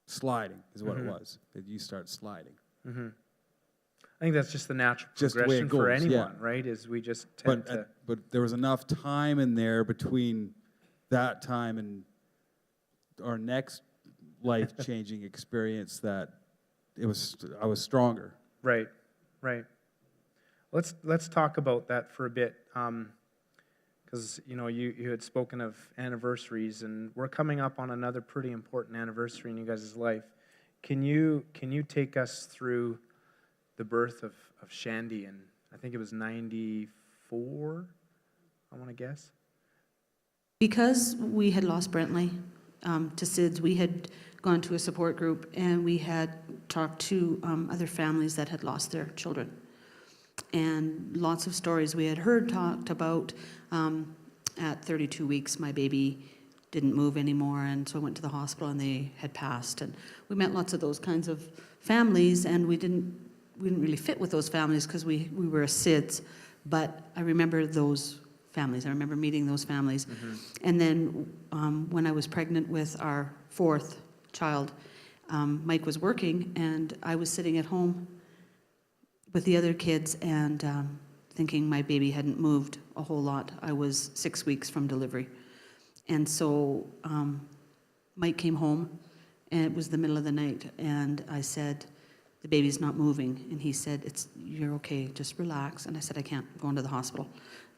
sliding, is what it was. You start sliding. I think that's just the natural progression for anyone, right? Is we just tend to... But there was enough time in there between that time and our next life-changing experience that I was stronger. Right. Let's talk about that for a bit, because you had spoken of anniversaries, and we're coming up on another pretty important anniversary in you guys' life. Can you take us through the birth of Shandy, and I think it was 94, I want to guess? Because we had lost Brentley to SIDS, we had gone to a support group and we had talked to other families that had lost their children. And lots of stories we had heard talked about. At 32 weeks, my baby didn't move anymore, and so I went to the hospital and they had passed. And we met lots of those kinds of families, and we didn't really fit with those families because we were a SIDS. But I remember those families. I remember meeting those families. And then when I was pregnant with our fourth child, Mike was working, and I was sitting at home with the other kids and thinking my baby hadn't moved a whole lot. I was 6 weeks from delivery. And so Mike came home, and it was the middle of the night, and I said, the baby's not moving. And he said, you're okay, just relax. And I said, I can't, I'm going to the hospital.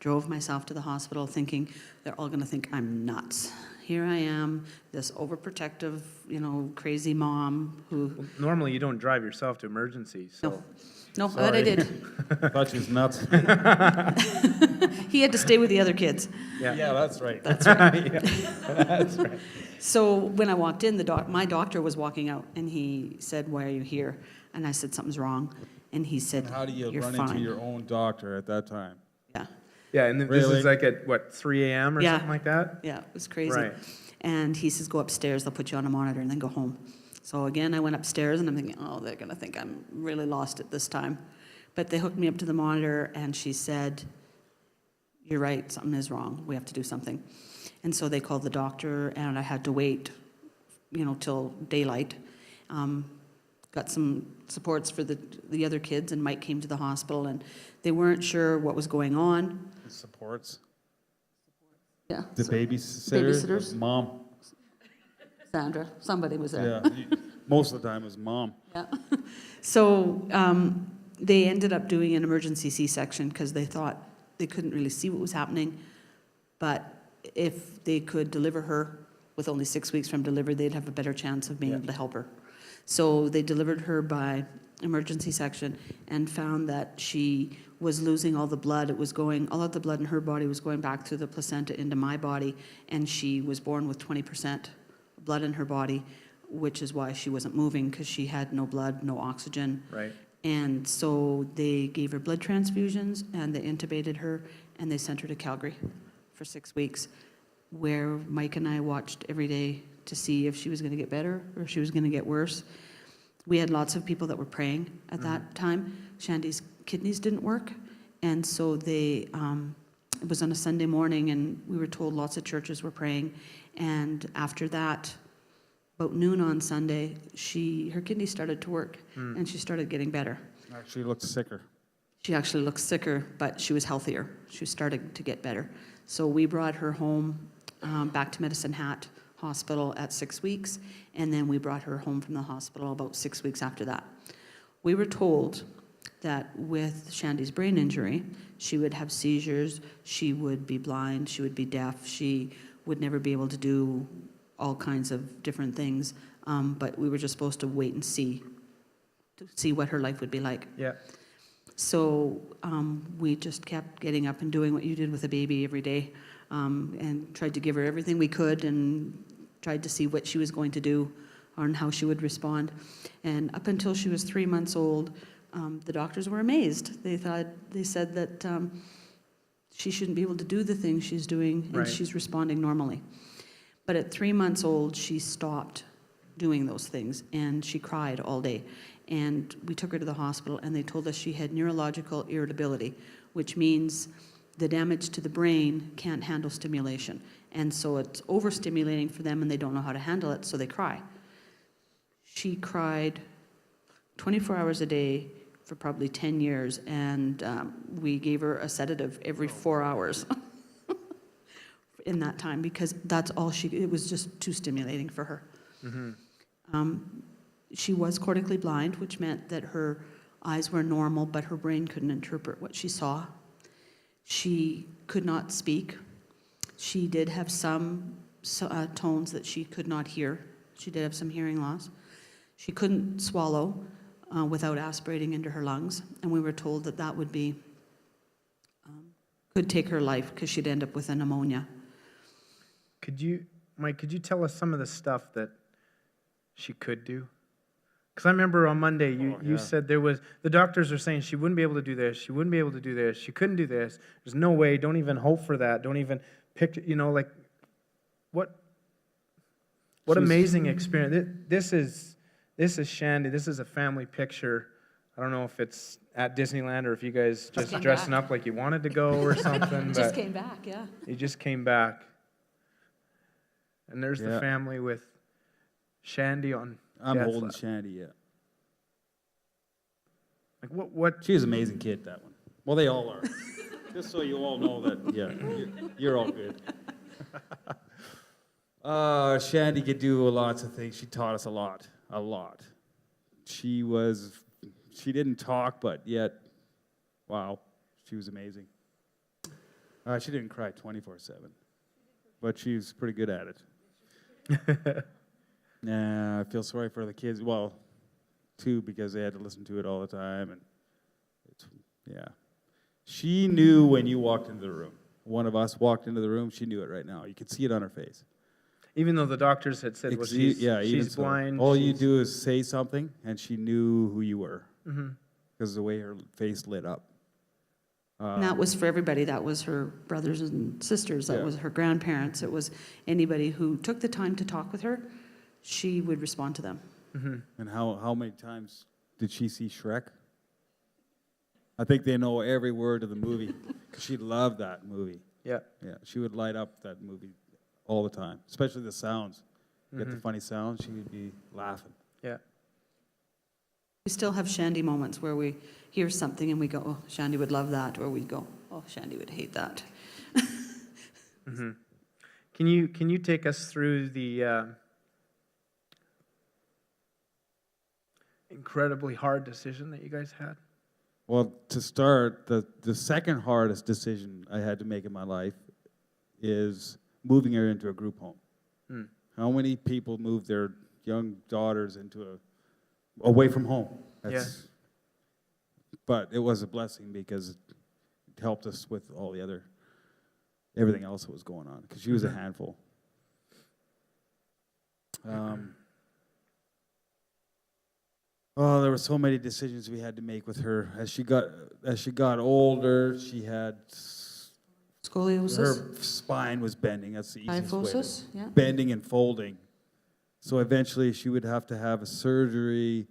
Drove myself to the hospital thinking they're all going to think I'm nuts. Here I am, this overprotective, crazy mom who... Well, normally you don't drive yourself to emergencies. So. No, but I did. I thought she was nuts. He had to stay with the other kids. Yeah, that's right. That's right. That's right. So when I walked in, my doctor was walking out, and he said, why are you here? And I said, something's wrong. And he said, How do you you're run fine. into your own doctor at that time? Yeah. Yeah, and this is like at, 3 a.m. or something like that? Yeah, it was crazy. Right. And he says, go upstairs, they'll put you on a monitor, and then go home. So again, I went upstairs, and I'm thinking, oh, they're going to think I'm really lost at this time. But they hooked me up to the monitor, and she said, "You're right, something is wrong. We have to do something." And so they called the doctor, and I had to wait, till daylight. Got some supports for the other kids, and Mike came to the hospital, and they weren't sure what was going on. Supports. Yeah. The so- babysitters? Babysitters. Mom. Sandra, somebody was there. Yeah. Most of the time it was mom. Yeah. So they ended up doing an emergency C-section because they thought they couldn't really see what was happening. But if they could deliver her with only 6 weeks from delivery, they'd have a better chance of being able to help her. So they delivered her by emergency section and found that she was losing all the blood. All of the blood in her body was going back through the placenta into my body, and she was born with 20% blood in her body, which is why she wasn't moving, because she had no blood, no oxygen. Right. And so they gave her blood transfusions, and they intubated her, and they sent her to Calgary for 6 weeks, where Mike and I watched every day to see if she was going to get better or if she was going to get worse. We had lots of people that were praying at that time. Shandy's kidneys didn't work, and so it was on a Sunday morning, and we were told lots of churches were praying. And after that, about noon on Sunday, her kidneys started to work, and she started getting better. Actually looked sicker. She actually looked sicker, but she was healthier. She was starting to get better. So we brought her home back to Medicine Hat Hospital at 6 weeks, and then we brought her home from the hospital about 6 weeks after that. We were told that with Shandy's brain injury, she would have seizures, she would be blind, she would be deaf, she would never be able to do all kinds of different things, but we were just supposed to wait and see what her life would be like. Yeah. So we just kept getting up and doing what you did with a baby every day, and tried to give her everything we could and tried to see what she was going to do and how she would respond. And up until she was 3 months old, the doctors were amazed. They said that she shouldn't be able to do the things she's doing, and Right. she's responding normally. But at 3 months old, she stopped doing those things, and she cried all day. And we took her to the hospital, and they told us she had neurological irritability, which means the damage to the brain can't handle stimulation. And so it's overstimulating for them, and they don't know how to handle it, so they cry. She cried 24 hours a day for probably 10 years, and we gave her a sedative every 4 hours in that time, because that's all it was just too stimulating for her. She was cortically blind, which meant that her eyes were normal, but her brain couldn't interpret what she saw. She could not speak. She did have some tones that she could not hear. She did have some hearing loss. She couldn't swallow without aspirating into her lungs, and we were told that would be could take her life, because she'd end up with a pneumonia. Mike, could you tell us some of the stuff that she could do? Because I remember on Monday you said the doctors are saying she wouldn't be able to do this, she wouldn't be able to do this, she couldn't do this. There's no way, don't even hope for that, don't even picture, what amazing experience. This is Shandy, this is a family picture. I don't know if it's at Disneyland or if you guys just came dressing back. up like you wanted to go or something. Just but came back, yeah. you just came back. And there's the Yeah. family with Shandy on I'm Dad's holding lap. Shandy, yeah. Like what She was an amazing kid, that one. Well, they all are. Just so you all know that, yeah, you're all good. Shandy could do lots of things. She taught us a lot. She didn't talk, but yet, wow, she was amazing. She didn't cry 24/7, but she was pretty good at it. I feel sorry for the kids. Well, too, because they had to listen to it all the time, and she knew when you walked into the room. One of us walked into the room. She knew it right now. You could see it on her face. Even though the doctors had said, well, Even she's so. blind. All you do is say something, and she knew who you were Mhm. because of the way her face lit up. And that was for everybody. That was her brothers and sisters. That Yeah. was her grandparents. It was anybody who took the time to talk with her. She would respond to them. And how many times did she see Shrek? I think they know every word of the movie because she loved that movie. Yeah. Yeah, she would light up that movie all the time, especially the sounds. Get the funny sounds, she would be laughing. Yeah. We still have Shandy moments where we hear something and we go, oh, Shandy would love that, or we go, oh, Shandy would hate that. Can you take us through the incredibly hard decision that you guys had? Well, to start, the second hardest decision I had to make in my life is moving her into a group home. Hmm. How many people move their young daughters away from home? But it was a blessing because it helped us with all the everything else that was going on, because she was a handful. Oh, there were so many decisions we had to make with her. As she got older, she had Scoliosis? her spine was bending. That's the easiest way. Kyphosis, yeah. Bending and folding. So eventually she would have to have a surgery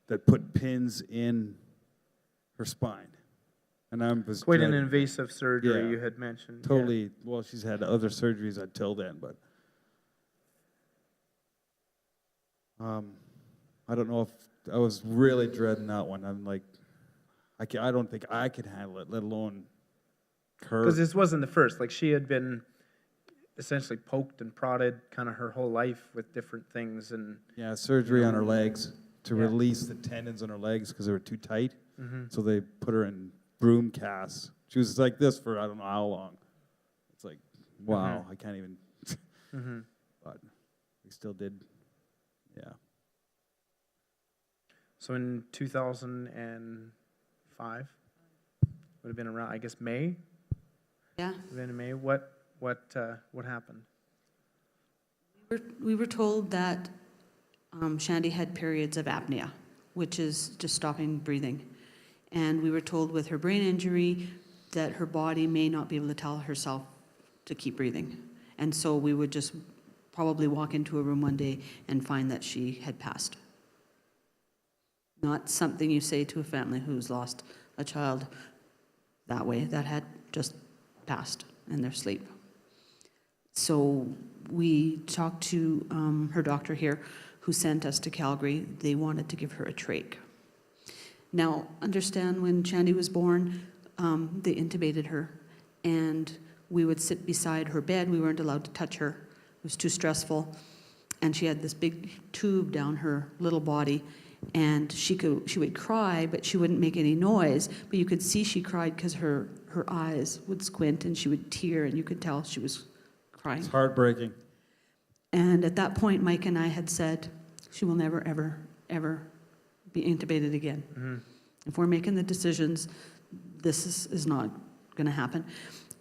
that put pins in her spine. And I was Quite an dreading it. invasive surgery Yeah. you had mentioned. Yeah. Totally. Well, she's had other surgeries until then, but I don't know if I was really dreading that one. I'm like, I don't think I could handle it, let alone her. Because this wasn't the first. Like, she had been essentially poked and prodded kind of her whole life with different things. And Yeah, surgery on her legs to Yeah. release the tendons on her legs because they were too tight. Mhm. So they put her in broom casts. She was like this for I don't know how long. It's like, wow, I can't even. But we still did, yeah. So in 2005, would have been around, I guess, May. Yeah. Would have been in May. What happened? We were told that Shandy had periods of apnea, which is just stopping breathing. And we were told with her brain injury that her body may not be able to tell herself to keep breathing. And so we would just probably walk into a room one day and find that she had passed. Not something you say to a family who's lost a child that way, that had just passed in their sleep. So we talked to her doctor here, who sent us to Calgary. They wanted to give her a trach. Now, understand, when Shandy was born, they intubated her, and we would sit beside her bed. We weren't allowed to touch her. It was too stressful. And she had this big tube down her little body, and she would cry, but she wouldn't make any noise. But you could see she cried because her eyes would squint, and she would tear, and you could tell she was crying. It's heartbreaking. And at that point, Mike and I had said, she will never, ever, ever be intubated again. If we're making the decisions, this is not going to happen.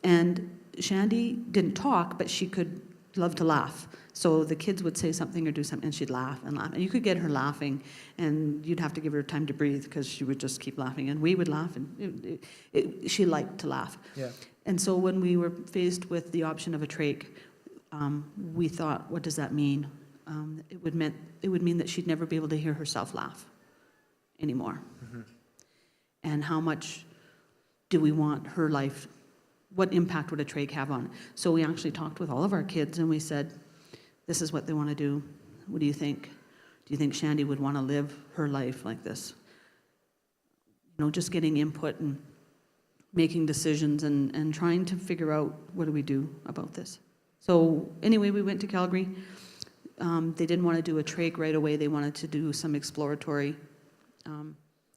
And Shandy didn't talk, but she could love to laugh. So the kids would say something or do something, and she'd laugh and laugh. And you could get her laughing, and you'd have to give her time to breathe because she would just keep laughing. And we would laugh, and she liked to laugh. Yeah. And so when we were faced with the option of a trach, we thought, what does that mean? It would mean that she'd never be able to hear herself laugh anymore. And how much do we want her life? What impact would a trach have on it? So we actually talked with all of our kids, and we said, this is what they want to do. What do you think? Do you think Shandy would want to live her life like this? You know, just getting input and making decisions and trying to figure out, what do we do about this? So anyway, we went to Calgary. They didn't want to do a trach right away. They wanted to do some exploratory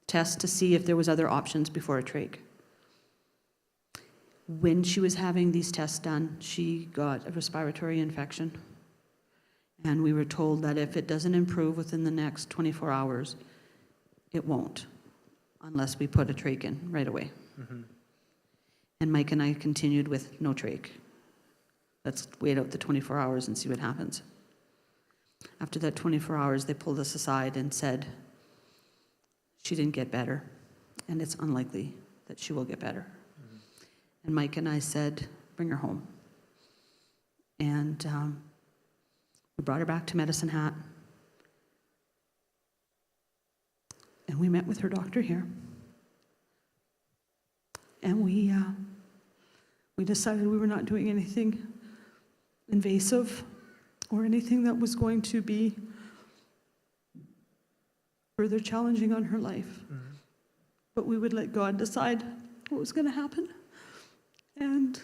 tests to see if there was other options before a trach. When she was having these tests done, she got a respiratory infection. And we were told that if it doesn't improve within the next 24 hours, it won't, unless we put a trach in right away. And Mike and I continued with no trach. Let's wait out the 24 hours and see what happens. After that 24 hours, they pulled us aside and said, she didn't get better, and it's unlikely that she will get better. And Mike and I said, bring her home. And we brought her back to Medicine Hat. And we met with her doctor here. And we decided we were not doing anything invasive or anything that was going to be further challenging on her life. But we would let God decide what was going to happen. And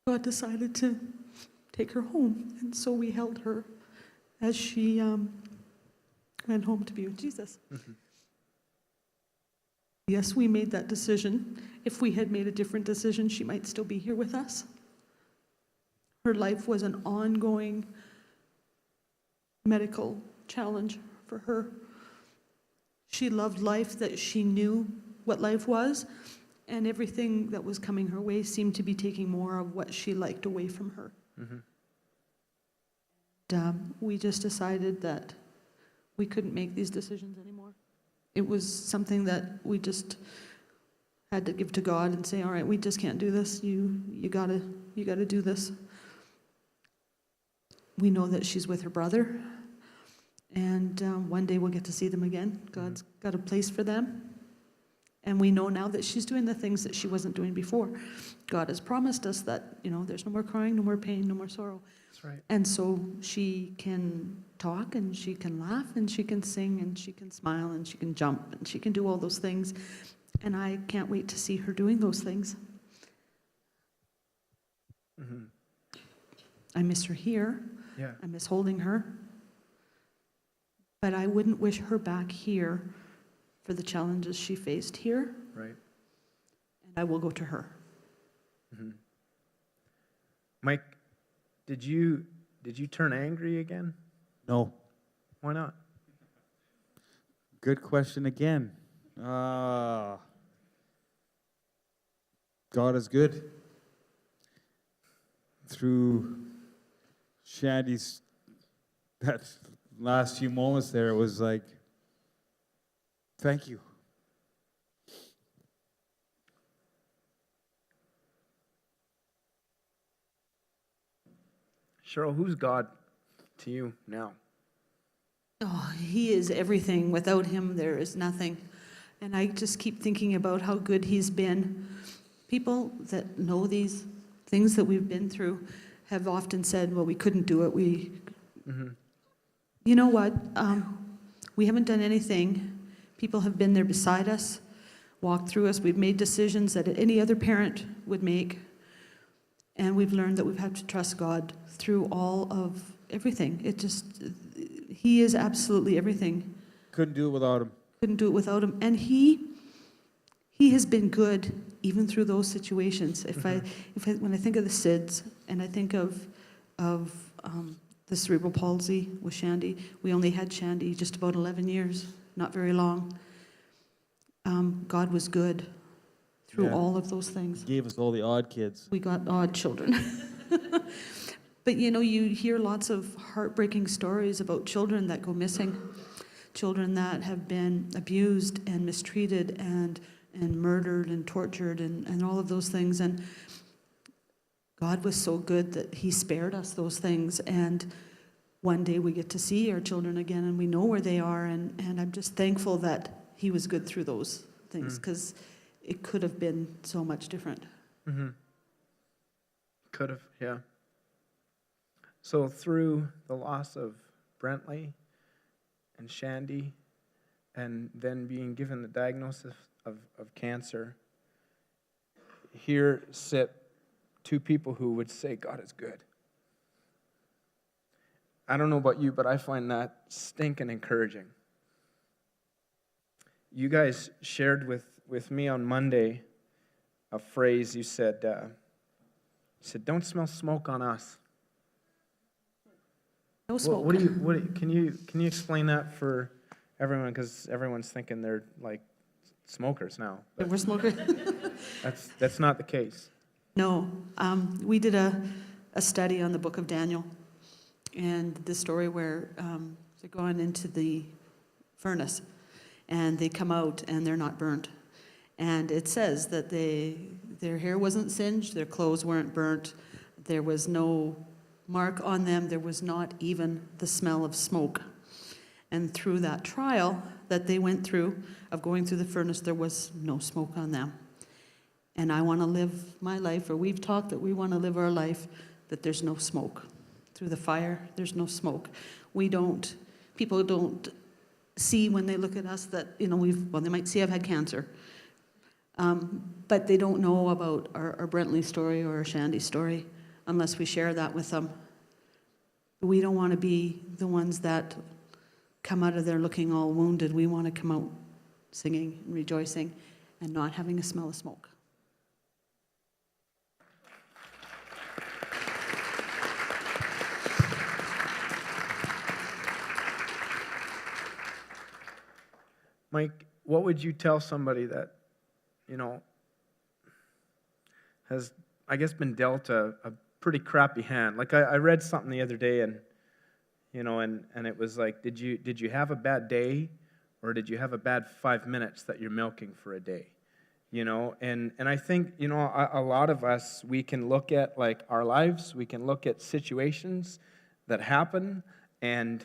God decided to take her home. And so we held her as she went home to be with Jesus. Yes, we made that decision. If we had made a different decision, she might still be here with us. Her life was an ongoing medical challenge for her. She loved life, that she knew what life was, and everything that was coming her way seemed to be taking more of what she liked away from her. We just decided that we couldn't make these decisions anymore. It was something that we just had to give to God and say, all right, we just can't do this. You gotta do this. We know that she's with her brother, and one day we'll get to see them again. God's got a place for them. And we know now that she's doing the things that she wasn't doing before. God has promised us that, there's no more crying, no more pain, no more sorrow. That's right. And so she can talk, and she can laugh, and she can sing, and she can smile, and she can jump, and she can do all those things. And I can't wait to see her doing those things. I miss her here. Yeah. I miss holding her. But I wouldn't wish her back here for the challenges she faced here. Right. And I will go to her. Mike, did you turn angry again? No. Why not? Good question again. God is good. Through Shandy's that last few moments there, it was like, thank you. Sheryl, who's God to you now? Oh, he is everything. Without him, there is nothing. And I just keep thinking about how good he's been. People that know these things that we've been through have often said, well, we couldn't do it. You know what? We haven't done anything. People have been there beside us, walked through us. We've made decisions that any other parent would make. And we've learned that we've had to trust God through all of everything. He is absolutely everything. Couldn't do it without him. Couldn't do it without him. And he has been good even through those situations. When I think of the SIDS, and I think of the cerebral palsy with Shandy, we only had Shandy just about 11 years, not very long. God was good through all of those things. He gave us all the odd kids. We got odd children. But you hear lots of heartbreaking stories about children that go missing, children that have been abused and mistreated and murdered and tortured and all of those things. And God was so good that he spared us those things. And one day we get to see our children again, and we know where they are. And I'm just thankful that he was good through those things, because it could have been so much different. Could have, yeah. So through the loss of Brentley and Shandy, and then being given the diagnosis of cancer, here sit two people who would say God is good. I don't know about you, but I find that stinking encouraging. You guys shared with me on Monday a phrase. You said, don't smell smoke on us. No smoke. Can you explain that for everyone? Because everyone's thinking they're like smokers now. But we're smokers. That's not the case. No. We did a study on the book of Daniel, and the story where they're going into the furnace, and they come out and they're not burnt. And it says that their hair wasn't singed, their clothes weren't burnt, there was no mark on them, there was not even the smell of smoke. And through that trial that they went through of going through the furnace, there was no smoke on them. And I want to live my life, or we've talked that we want to live our life, that there's no smoke. Through the fire, there's no smoke. People don't see when they look at us that, they might see I've had cancer. But they don't know about our Brentley story or our Shandy story unless we share that with them. We don't want to be the ones that come out of there looking all wounded. We want to come out singing and rejoicing and not having a smell of smoke. Mike, what would you tell somebody that, has, I guess, been dealt a pretty crappy hand? Like I read something the other day, and it was like, did you have a bad day, or did you have a bad 5 minutes that you're milking for a day? And I think, a lot of us, we can look at like our lives, we can look at situations that happen, and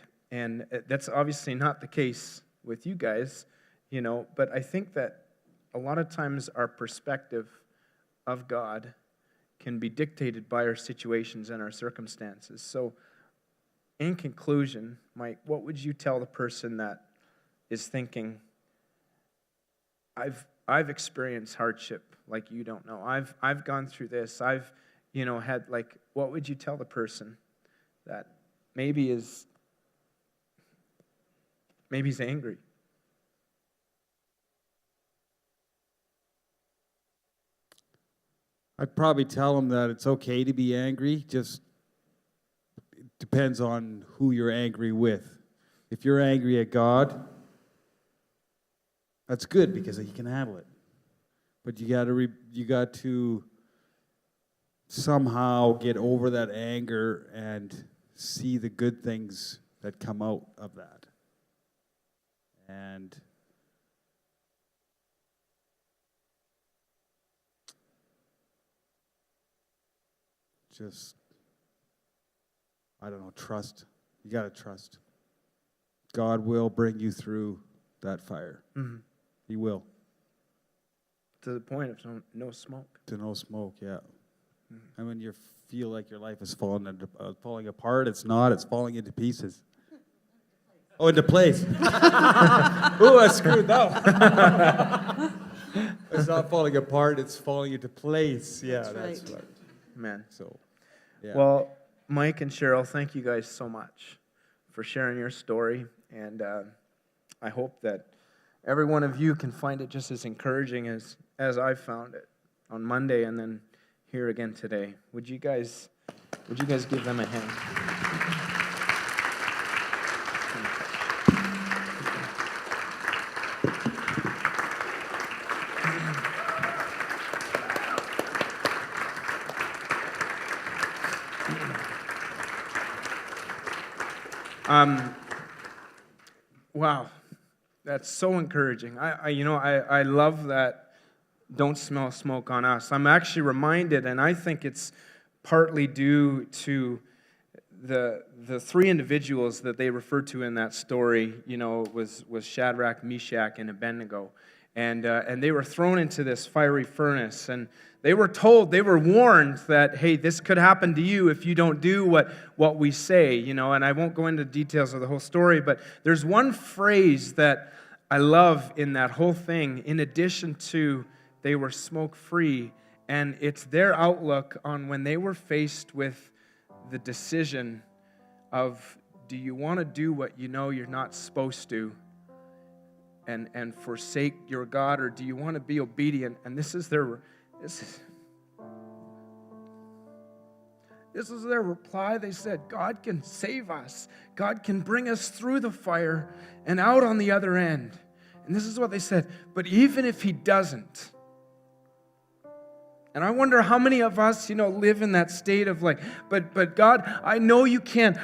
that's obviously not the case with you guys, but I think that a lot of times our perspective of God can be dictated by our situations and our circumstances. So in conclusion, Mike, what would you tell the person that is thinking, I've experienced hardship like you don't know. I've gone through this. I've had, like, what would you tell the person that maybe is angry? I'd probably tell them that it's okay to be angry, just depends on who you're angry with. If you're angry at God, that's good because He can handle it. But you got to somehow get over that anger and see the good things that come out of that. And just, I don't know, trust. You got to trust. God will bring you through that fire. Mm-hmm. He will. To the point of no smoke. To no smoke, yeah. Mm-hmm. And when you feel like your life is falling apart, it's not. It's falling into pieces. Oh, into place. Ooh, I screwed up. It's not falling apart. It's falling into place. Yeah, that's right. Man. So, yeah. Well, Mike and Sheryl, thank you guys so much for sharing your story. And I hope that every one of you can find it just as encouraging as I found it on Monday and then here again today. Would you guys give them a hand? Wow, that's so encouraging. I love that. Don't smell smoke on us. I'm actually reminded, and I think it's partly due to the three individuals that they referred to in that story. Was Shadrach, Meshach, and Abednego, and they were thrown into this fiery furnace, and they were warned that, hey, this could happen to you if you don't do what we say, and I won't go into details of the whole story, but there's one phrase that I love in that whole thing, in addition to they were smoke-free, and it's their outlook on when they were faced with the decision of, do you want to do what you know you're not supposed to and forsake your God, or do you want to be obedient? And this is their reply. They said, God can save us. God can bring us through the fire and out on the other end. And this is what they said, but even if He doesn't, and I wonder how many of us, live in that state of like, but God, I know you can.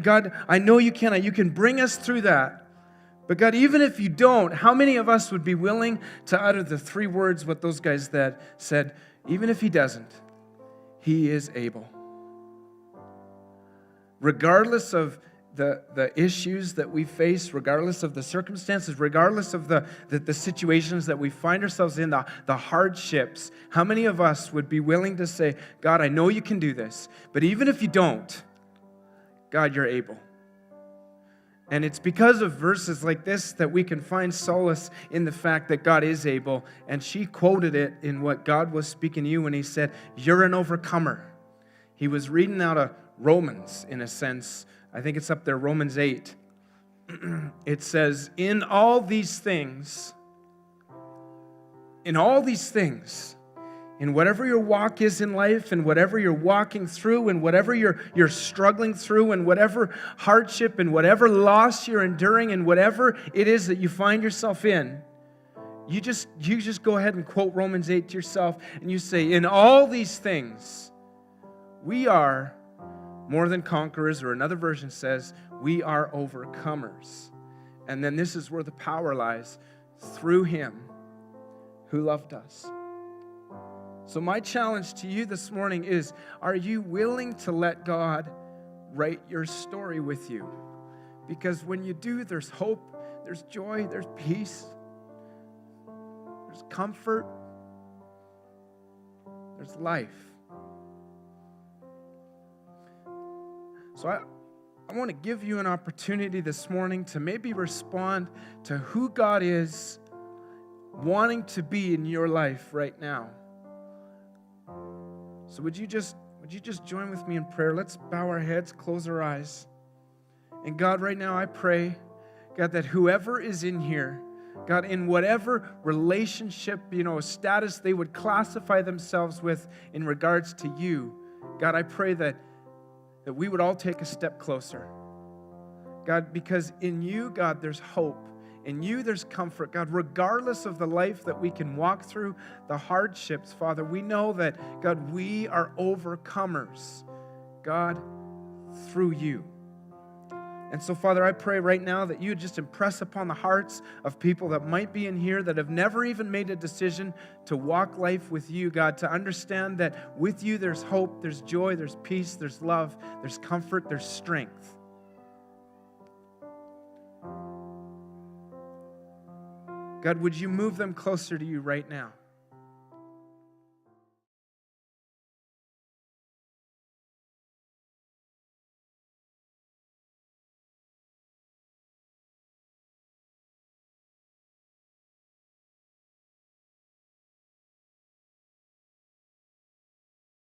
God, I know you can. You can bring us through that. But God, even if you don't, how many of us would be willing to utter the three words what those guys said, even if He doesn't, He is able. Regardless of the issues that we face, regardless of the circumstances, regardless of the situations that we find ourselves in, the hardships, how many of us would be willing to say, God, I know you can do this, but even if you don't, God, you're able. And it's because of verses like this that we can find solace in the fact that God is able. And she quoted it in what God was speaking to you when he said, you're an overcomer. He was reading out of Romans, in a sense. I think it's up there, Romans 8. It says, in all these things, in whatever your walk is in life, and whatever you're walking through, and whatever you're struggling through, and whatever hardship, and whatever loss you're enduring, and whatever it is that you find yourself in, you just go ahead and quote Romans 8 to yourself, and you say, in all these things, we are more than conquerors, or another version says, we are overcomers. And then this is where the power lies, through him who loved us. So my challenge to you this morning is, are you willing to let God write your story with you? Because when you do, there's hope, there's joy, there's peace, there's comfort, there's life. So I want to give you an opportunity this morning to maybe respond to who God is wanting to be in your life right now. So would you just join with me in prayer? Let's bow our heads, close our eyes. And God, right now I pray, God, that whoever is in here, God, in whatever relationship, status they would classify themselves with in regards to you, God, I pray that we would all take a step closer. God, because in you, God, there's hope. In you, there's comfort. God, regardless of the life that we can walk through, the hardships, Father, we know that, God, we are overcomers, God, through you. And so, Father, I pray right now that you would just impress upon the hearts of people that might be in here that have never even made a decision to walk life with you, God, to understand that with you there's hope, there's joy, there's peace, there's love, there's comfort, there's strength. God, would you move them closer to you right now?